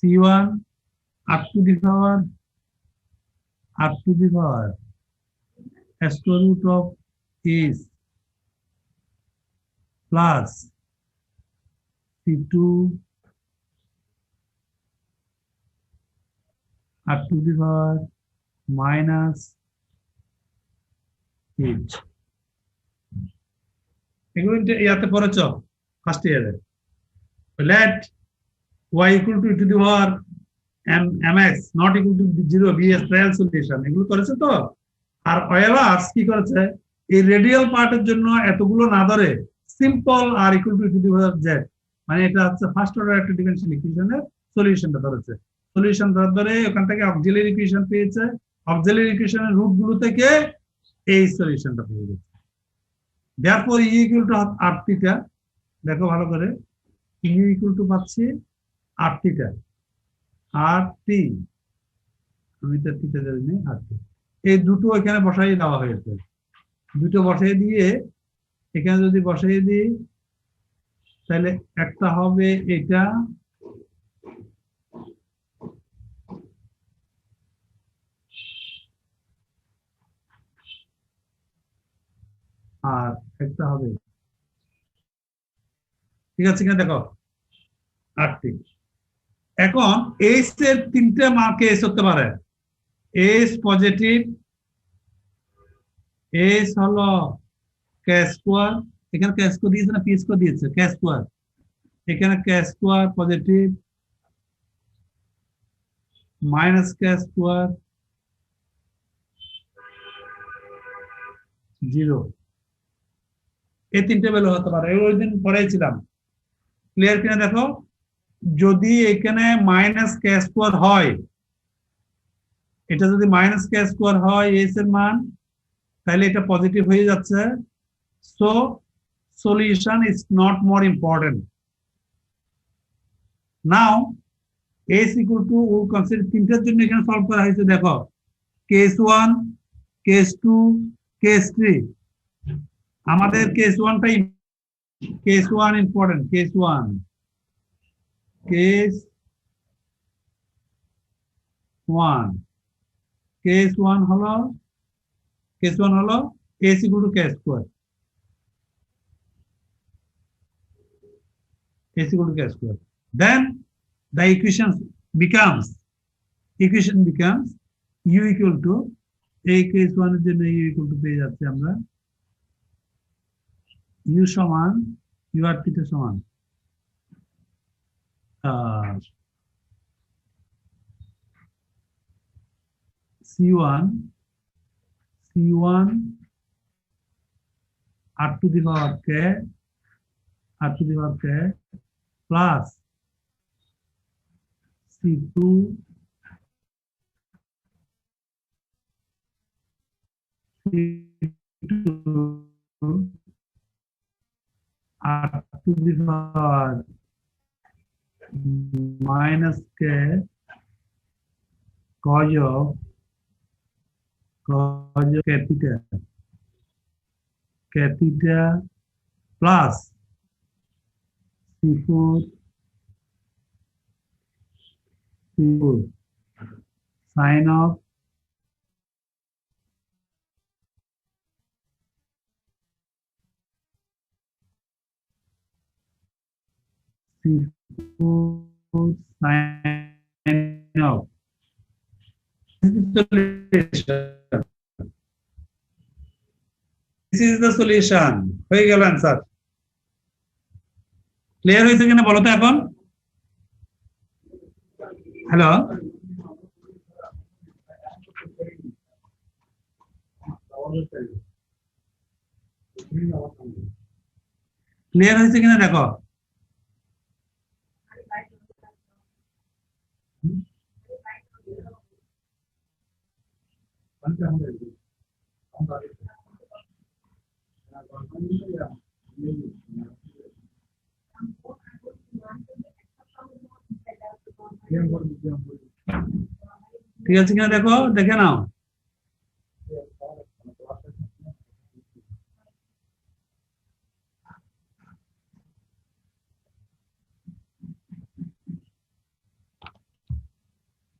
C1 up to the power square root of is plus C2 up to the power minus h। এগুলো ইয়াতে পড়েছ ফার্স্ট ইয়ারে। let y equal to e to the power mx not equal to 0 be a trial solution, এগুলো করেছে তো। আর Euler's কি করেছে, এই রেডিয়াল পার্টের জন্য এতগুলো না ধরে simple r equal to e to the power z, মানে এটা হচ্ছে ফার্স্ট অর্ডার একটা ডিফারেন্সিয়াল ইকুয়েশনের সলিউশনটা ধরেছে। সলিউশন ধরে ওখান থেকে অক্সিলারি ইকুয়েশন পেয়েছে, অক্সিলারি ইকুয়েশনের রুট গুলো থেকে এই সলিউশনটা পেয়ে গেছে। therefore e equal to r theta, দেখো ভালো করে, e equal to পাচ্ছি r theta, r t, আমি তো থিটা জানি r t, এই দুটো এখানে বসাই দেওয়া হয়েছে। দুটো বসাই দিয়ে এখানে যদি বসাই দিই তাহলে একটা হবে এটা, আর একটা হবে, ঠিক আছে কিনা দেখো, 8টি। এখন এইচ এর 3টে মান কেস হতে পারে। এইচ পজিটিভ, এইচ হলো কে স্কোয়ার, এখানে কে স্কোয়ার দিয়েছে না পি স্কোয়ার দিয়েছে, কে স্কোয়ার, এখানে কে square positive minus k square 0, এই 3টে ভ্যালু হতে পারে। ওই দিন পড়েছিলাম, ক্লিয়ার কিনা দেখো। যদি এখানে মাইনাস কে স্কোয়ার হয়, এটা যদি মাইনাস কে স্কোয়ার হয় এইচ এর মান, তাহলে এটা পজিটিভ হয়ে যাচ্ছে। So solution is not more important. Now s equal to, we consider 3টার জন্য এখানে সলভ করা হয়েছে, দেখো কেস 1, কেস 2, কেস 3। আমাদের কেস 1টাই, case 1 important, case 1, case 1, case 1 হলো, কেস 1 হলো s equal to k square, s equal to k square. Then the equation becomes u equal to, এই কেস 1 এর জন্য u equal to পেয়ে যাচ্ছে আমরা, u সমান u আর থিটা সমান c1 r to the power k plus c2 r to the power minus k cos of k theta plus c4 sin of c4 sin of, this is the solution. হয়ে গেল answer. Clear হয়েছে কিনা বলো তো এখন? Hello, clear হয়েছে কিনা দেখো। ঠিক আছে কিনা দেখো, দেখে নাও।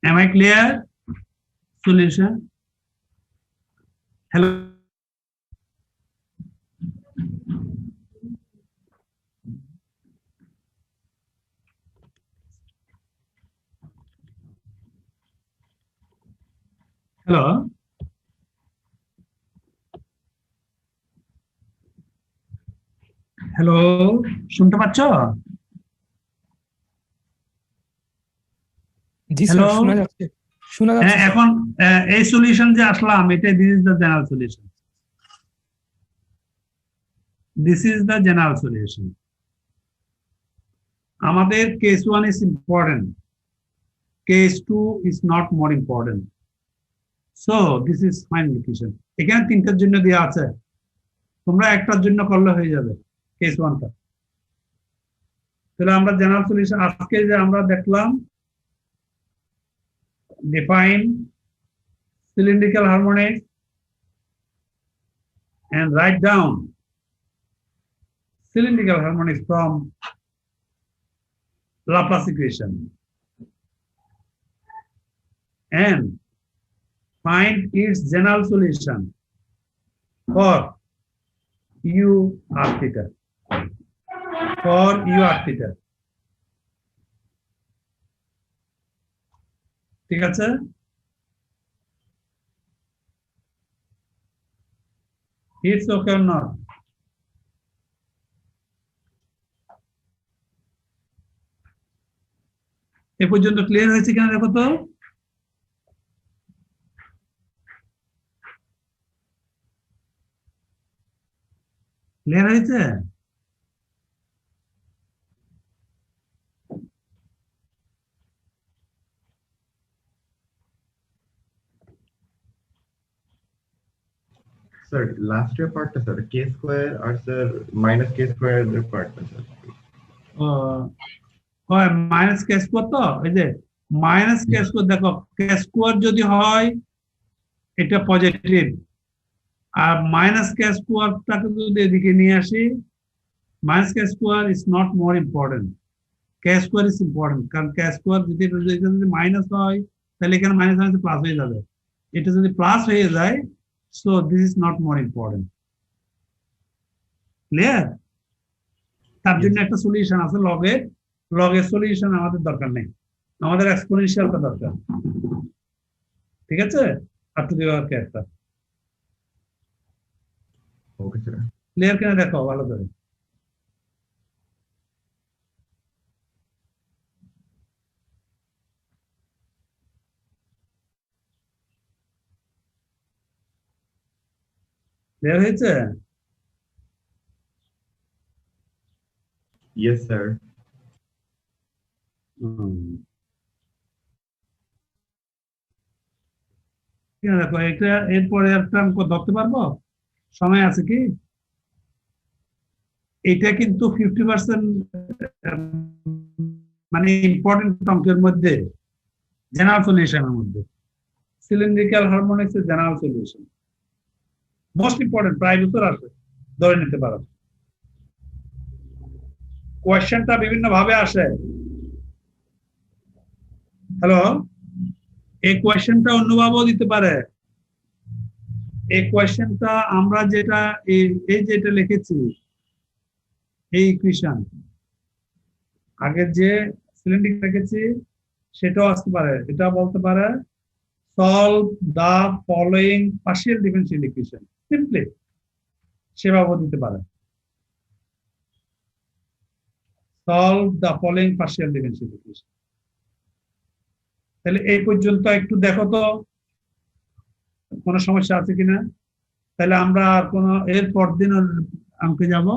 Am I clear? Solution. Hello. Hello, hello, শুনতে পাচ্ছ? জি Hello? স্যার, শোনা যাচ্ছে, শোনা যাচ্ছে হ্যাঁ, এখন এই সলিউশন যে আসলাম, এটা this is the general solution, this is the general solution. আমাদের case 1 is important, case 2 is not more important. So this is final equation. এখানে 3টার জন্য দেওয়া আছে, তোমরা একটার জন্য করলে হয়ে যাবে কেস 1টা। তাহলে আমরা জেনারেল সলিউশন আজকে যে আমরা দেখলাম, define cylindrical harmonics and write down cylindrical harmonics from Laplace equation and find its general solution for u r theta, for u r theta. ঠিক আছে? It's okay or not? এ পর্যন্ত clear হয়েছে কিনা দেখো তো। ক্লিয়ার হয়েছে? Sir, last year part sir, k square or sir minus k square part sir. Minus k square, তো এই যে মাইনাস কে স্কোয়ার, দেখো কে স্কোয়ার যদি হয় এটা পজিটিভ, আর মাইনাস কে স্কোয়ারটাকে যদি এদিকে নিয়ে আসি, minus k square is not more important, K square is important. কারণ কে স্কোয়ার যদি মাইনাস হয় তাহলে এখানে মাইনাস মাইনাস প্লাস হয়ে যাবে, এটা যদি প্লাস হয়ে যায়, so this is not more important. Clear? তার জন্য একটা সলিউশন আছে লগের, লগের সলিউশন আমাদের দরকার নেই, আমাদের এক্সপোনেনশিয়ালটা দরকার। ঠিক আছে? আপ টু দি পাওয়ার কে একটা। Okay sir. ক্লিয়ার কিনা দেখো ভালো করে। ক্লিয়ার হয়েছে? Yes sir. দেখো এটা এরপরে একটা অঙ্ক ধরতে পারবো, সময় আছে কি? এটা কিন্তু 50% মানে ইম্পর্টেন্ট অঙ্কের মধ্যে, জেনারেল সলিউশনের মধ্যে। সিলিন্ড্রিক্যাল হারমোনিক্স এর জেনারেল সলিউশন মোস্ট ইম্পর্টেন্ট, প্রায় বছর আসে, ধরে নিতে পারো। কোয়েশ্চেনটা বিভিন্ন ভাবে আসে। হ্যালো, এই কোয়েশ্চেনটা অন্যভাবেও দিতে পারে। এই কোয়েশ্চেনটা আমরা যেটা এই যেটা লিখেছি, এই ইকুয়েশন আগের যে সিলিন্ড্রিক লিখেছি সেটাও আসতে পারে। এটা বলতে পারে solve the following partial differential equation, simply সেভাবেও দিতে পারে। Solve the following partial differential equation. তাহলে এই পর্যন্ত একটু দেখো তো কোনো সমস্যা আছে কিনা। তাহলে আমরা আর কোনো এর পরদিন অঙ্কে যাব,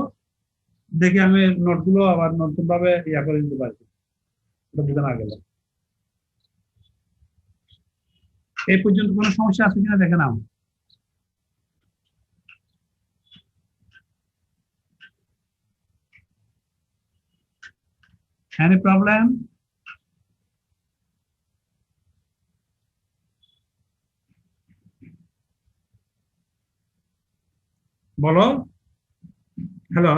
দেখি আমি নোটগুলো আবার নতুন ভাবে ইয়া করে দিতে পারছি, বুঝে না গেলে। এই পর্যন্ত কোনো সমস্যা আছে কিনা দেখে নাও। Any problem? বলো। হ্যালো,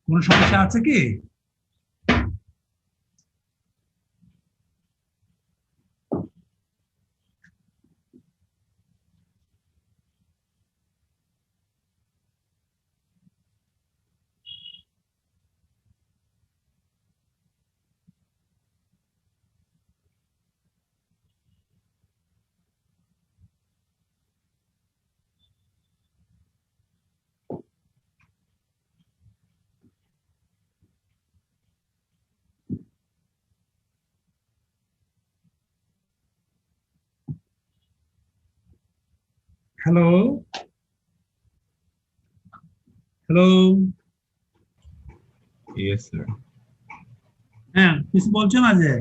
কোনো সমস্যা আছে কি? Hello, hello, Yes, sir. হ্যাঁ কিছু বলছো না যে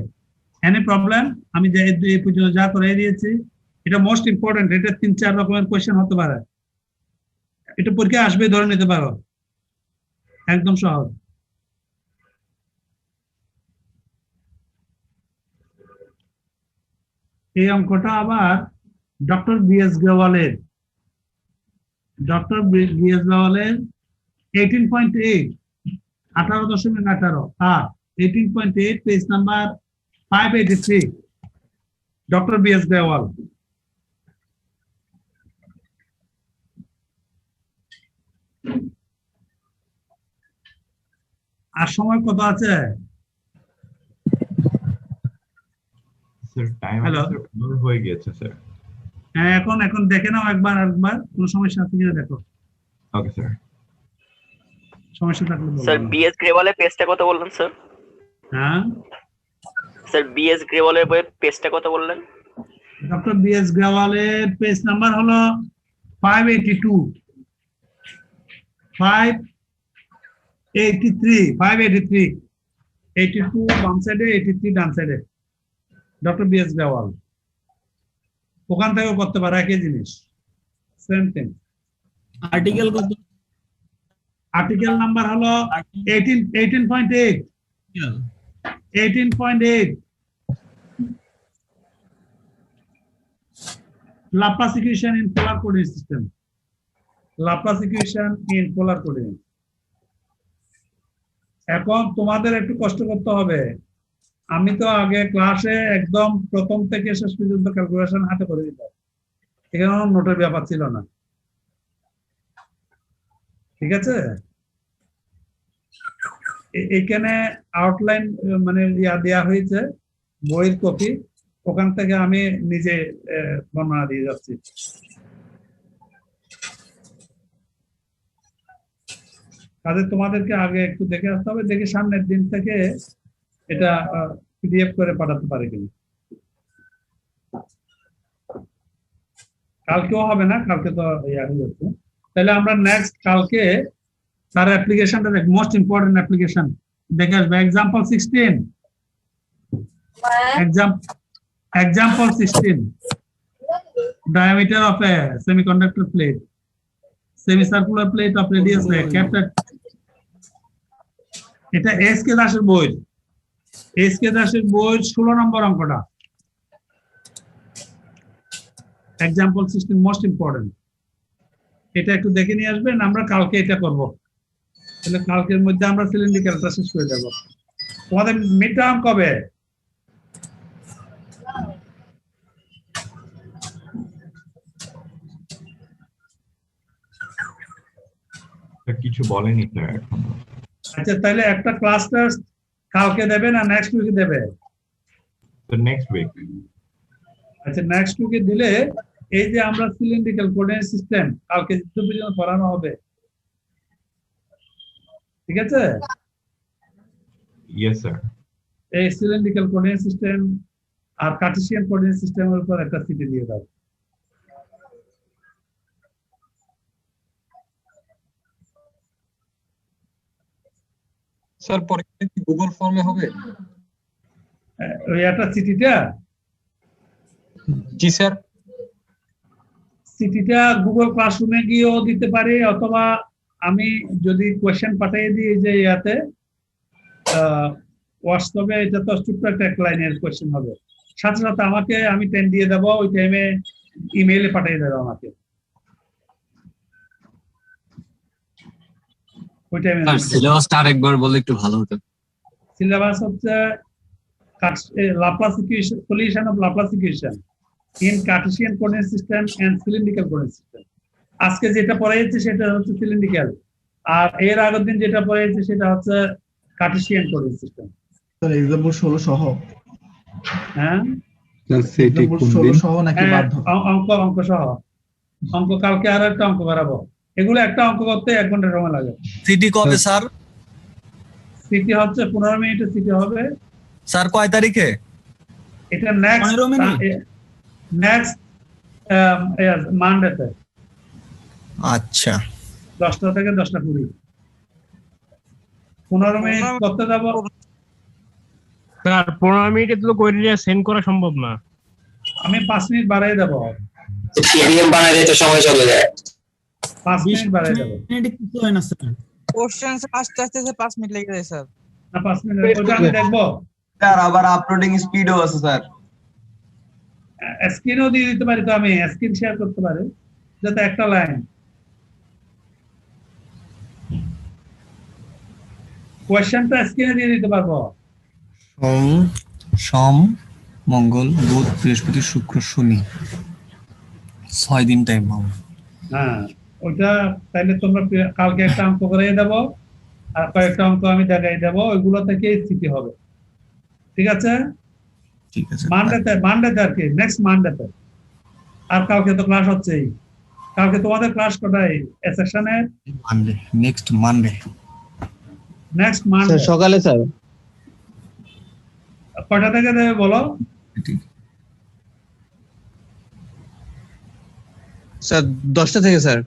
এনি প্রবলেম? আমি যে এই পর্যন্ত যা করে দিয়েছি এটা মোস্ট ইম্পর্টেন্ট, এটা 3-4 রকমের কোয়েশ্চেন হতে পারে, এটা পরীক্ষা আসবে, ধরে নিতে পারো, একদম সহজ। এই অঙ্কটা আবার ডক্টর বিএস গ্রেওয়ালের 18.8 18.18 আর 18.8 পেজ নাম্বার 583 ডক্টর বিএস গ্রেওয়াল। আর সময় কত আছে? Sir time Hello? হয়ে গিয়েছে স্যার। হ্যাঁ, এখন দেখে নাও একবার কোনো সমস্যা আছে কিনা দেখো। Okay sir. সমস্যা থাকলে বলো। স্যার বিএস গ্রেওয়ালের পেজটা কত বললেন স্যার? হ্যাঁ, স্যার বিএস গ্রেওয়ালের বইয়ের পেজটা কত বললেন? ডক্টর বিএস গ্রেওয়ালের পেজ নাম্বার হলো 582 583 82 বাম সাইডে 83 ডান সাইডে ডক্টর বিএস গ্রেওয়াল। ওখান থেকেও করতে পারে একই জিনিস, সেম থিং। আর্টিকেল কত? আর্টিকেল নাম্বার হলো 18.8 Laplace equation in polar coordinate system. Laplace equation in polar coordinate. এখন তোমাদের একটু কষ্ট করতে হবে। আমি তো আগে ক্লাসে একদম প্রথম থেকে শেষ পর্যন্ত ক্যালকুলেশন হাতে করে দিতাম, এখানে নোটের ব্যাপার ছিল না। ঠিক আছে, এখানে আউটলাইন মানে দেওয়া হয়েছে বইয়ের কপি, ওখান থেকে আমি নিজে বর্ণনা দিয়ে যাচ্ছি। কাজে তোমাদেরকে আগে একটু দেখে আসতে হবে, দেখে সামনের দিন থেকে এটা পিডিএফ করে পাঠাতে পারে কিনা। কালকেও হবে না, কালকে তো হয়ে যাচ্ছে। তাহলে আমরা নেক্সট কালকে তার অ্যাপ্লিকেশনটা দেখ, মোস্ট ইম্পর্টেন্ট অ্যাপ্লিকেশন দেখে আসবে। Example 16 diameter of a semiconductor plate, semicircular plate of radius kept at এটা এসকে দাসের বই, এসকে দাসের বই 16 নম্বর অঙ্কটা। এক্সাম্পল 16 মোস্ট ইম্পর্টেন্ট, এটা একটু দেখে নিয়ে আসবেন। আমরা কালকে এটা করব, তাহলে কালকের মধ্যে আমরা সিলিন্ড্রিক্যালটা শেষ করে দেব। তোমাদের মিড টার্ম কবে? কিছু বলেনি স্যার এখন। আচ্ছা, তাহলে একটা ক্লাস টেস্ট কালকে দেবে না নেক্সট উইকে দেবে? Next week. আচ্ছা, নেক্সট উইকে দিলে এই যে আমরা সিলিন্ড্রিক্যাল কোঅর্ডিনেট সিস্টেম কালকে পর্যন্ত পড়ানো হবে, ঠিক আছে? Yes sir. এই সিলিন্ড্রিক্যাল কোঅর্ডিনেট সিস্টেম আর কার্টেসিয়ান কোঅর্ডিনেট সিস্টেমের উপর একটা সিটি দিয়ে দাও। স্যার পরীক্ষা কি গুগল ফর্মে হবে? ওই একটা সিটিটা, জি স্যার। সিটিটা গুগল ক্লাসরুমে গিয়েও দিতে পারি, অথবা আমি যদি কোয়েশ্চেন পাঠিয়ে দিই যে ইয়াতে হোয়াটসঅ্যাপে, এটা তো ছোট্ট একটা এক লাইনের কোয়েশ্চেন হবে, সাথে সাথে আমাকে আমি 10 দিয়ে দেবো, ওই টাইমে ইমেইলে পাঠিয়ে দেবো আমাকে, ওই টাইমে। সিলেবাসটা আরেকবার বললে একটু ভালো হতো। সিলেবাস হচ্ছে Laplace equation, solution of Laplace equation in Cartesian coordinate system and cylindrical coordinate system. আজকে যেটা পড়াইছে সেটা হচ্ছে সিলিন্ড্রিক্যাল, আর এর আগের দিন যেটা পড়াইছে সেটা হচ্ছে Cartesian coordinate system. Sir example 16 সহ? হ্যাঁ, সেটি কোন দিন? সহ নাকি বাধ্য? অঙ্ক সহ। অঙ্ক কালকে আর একটা অঙ্ক করাবো, এগুলো একটা অঙ্ক করতে 1 ঘন্টা সময় লাগে। সিটি কবে স্যার? সিটি হচ্ছে 15 মিনিটে সিটি হবে স্যার। কয় তারিখে? এটা নেক্সট মানডেতে। আচ্ছা, 10টা থেকে 10টা 20, 15 মিনিট করতে যাব স্যার। 15 মিনিটে তো কোয়েরিটা সেন্ড করা সম্ভব না। আমি 5 মিনিট বাড়াই দেব, পিডিএফ বানাতে তো সময় চলে যায়। 5 মিনিট বাড়াই দেব। মিনিটে কিছু হয় না স্যার। কোশ্চেন আসতে আসতে 5 মিনিট লেগে যায় স্যার। না, 5 মিনিট ওটা আমি দেখবো। স্যার আবার আপলোডিং স্পিডও আছে স্যার। স্ক্রিনও দিয়ে দিতে পারি, তো আমি স্ক্রিন শেয়ার করতে পারি, যাতে একটা লাইন কোয়েশ্চেনটা স্ক্রিনে দিয়ে দিতে পারবো। সোম মঙ্গল বুধ বৃহস্পতি শুক্র শনি 6 দিন টাইম পাবো। হ্যাঁ, ওইটা তাইলে তোমরা কালকে একটা অঙ্ক করে দেবো, আর কয়েকটা অঙ্ক আমি দেখাই দেবো, ওইগুলো থেকে স্থিতি হবে। ঠিক আছে? ঠিক আছে মানডেতে আর কি, নেক্সট মানডেতে। আর কালকে তো ক্লাস হচ্ছেই। কালকে তোমাদের ক্লাস কোথায়? এ সেকশনে Monday, next Monday. Next Monday সকালে স্যার। কয়টা থেকে দেবে বলো? স্যার 10টা থেকে স্যার।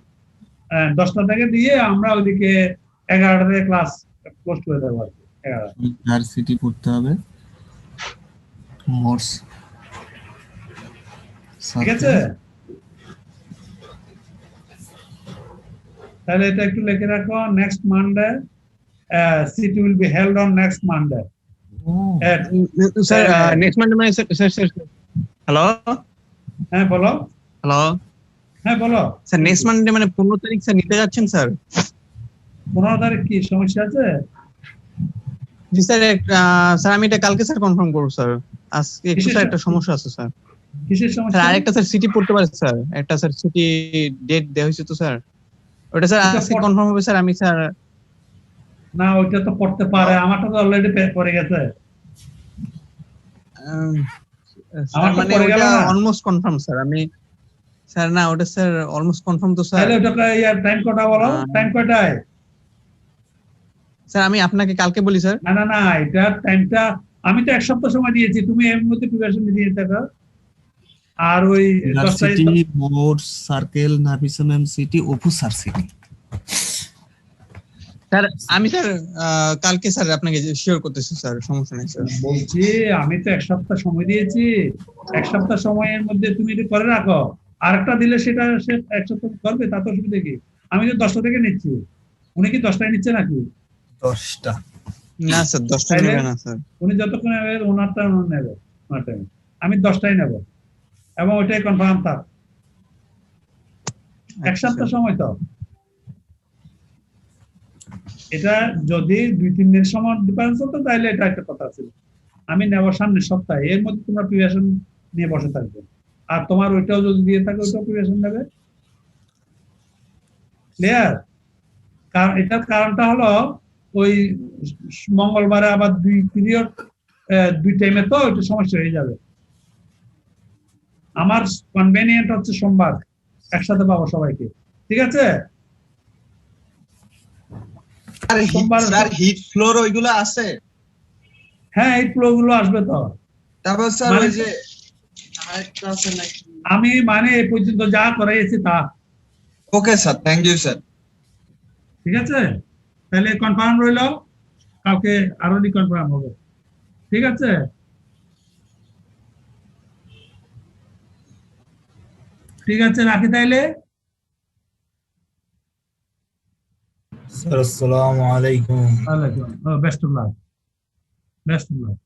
10টা থেকে দিয়ে আমরা ওইদিকে 11টা থেকে ক্লাস ক্লোজ করে দেবো আর কি। 11টা আর সিটি পড়তে হবে মোর্স। ঠিক আছে? তাহলে এটা একটু লিখে রাখো, next Monday city will be held on next Monday. Sir next Monday মানে স্যার হ্যালো হ্যাঁ বলো। হ্যালো হ্যাঁ বলো। স্যার নেক্সট মানডে মানে 15 তারিখ স্যার নিতে যাচ্ছেন স্যার? 15 তারিখ কি সমস্যা আছে? জি স্যার, স্যার আমি এটা কালকে স্যার কনফার্ম করব স্যার। আজকে একটু স্যার একটা সমস্যা আছে স্যার। কিসের সমস্যা? স্যার আরেকটা স্যার সিটি পড়তে পারে স্যার, একটা স্যার সিটি ডেট দেওয়া হয়েছে তো স্যার, ওটা স্যার আজকে কনফার্ম হবে স্যার। আমি স্যার না, ওইটা তো পড়তে পারে, আমারটা তো অলরেডি পড়ে গেছে। আমার মানে ওটা অলমোস্ট কনফার্ম স্যার। আমি স্যার না ওটা স্যার অলমোস্ট কনফার্ম তো স্যার। তাহলে ওটা ইয়ার টাইম কটা বলো? টাইম কয়টায়? স্যার আমি আপনাকে কালকে বলি স্যার। না না না, এটা টাইমটা আমি তো 1 সপ্তাহ সময় দিয়েছি, তুমি এর মধ্যে প্রিপারেশন দিয়ে থাকো। আর ওই 10টায় সিটি মোর্স সার্কেল নার্ভিসাম এম সিটি ওপু সার সিটি। স্যার আমি স্যার কালকে স্যার আপনাকে শিওর করতেছি স্যার, সমস্যা নেই স্যার। বলছি আমি তো 1 সপ্তাহ সময় দিয়েছি, 1 সপ্তাহ সময়ের মধ্যে তুমি এটা করে রাখো। আরেকটা দিলে সেটা সে 1 সপ্তাহ করবে, তা তো অসুবিধা কি? আমি তো 10টা থেকে নিচ্ছি, উনি কি 10টায় নিচ্ছে নাকি? 10টা না স্যার 10টা নেবে না স্যার। উনি যতক্ষণ নেবে ওনারটা উনি নেবে, আমি 10টায় নেব, এবং ওইটাই কনফার্ম থাক। 1 সপ্তাহ সময় তো, এটা যদি 2-3 দিন সময় ডিফারেন্স হতো তাহলে এটা একটা কথা ছিল। আমি নেব সামনের সপ্তাহে, এর মধ্যে তোমরা প্রিপারেশন নিয়ে বসে থাকবে। আর তোমার ওইটাও যদি দিয়ে থাকে ওইটাও প্রিপারেশন নেবে। ক্লিয়ার? কারণ এটার কারণটা হলো ওই মঙ্গলবারে আবার 2 পিরিয়ড 2 টাইমে তো একটু সমস্যা হয়ে যাবে। আমার কনভেনিয়েন্ট হচ্ছে সোমবার, একসাথে পাবো সবাইকে। ঠিক আছে? সোমবার স্যার হিট ফ্লোর ওইগুলো আছে? হ্যাঁ, এই ফ্লো গুলো আসবে তো। তারপর স্যার মানে ওই যে আরেকটা আছে নাকি? আমি মানে এই পর্যন্ত যা করাইছি তা। Okay sir, thank you sir. ঠিক আছে? তাহলে কনফার্ম রইলো, কালকে আরো কনফার্ম হবে। ঠিক আছে? ঠিক আছে, রাখি তাইলে। স্যার আসসালামু আলাইকুম। ওয়ালাইকুম, best of luck, best of luck.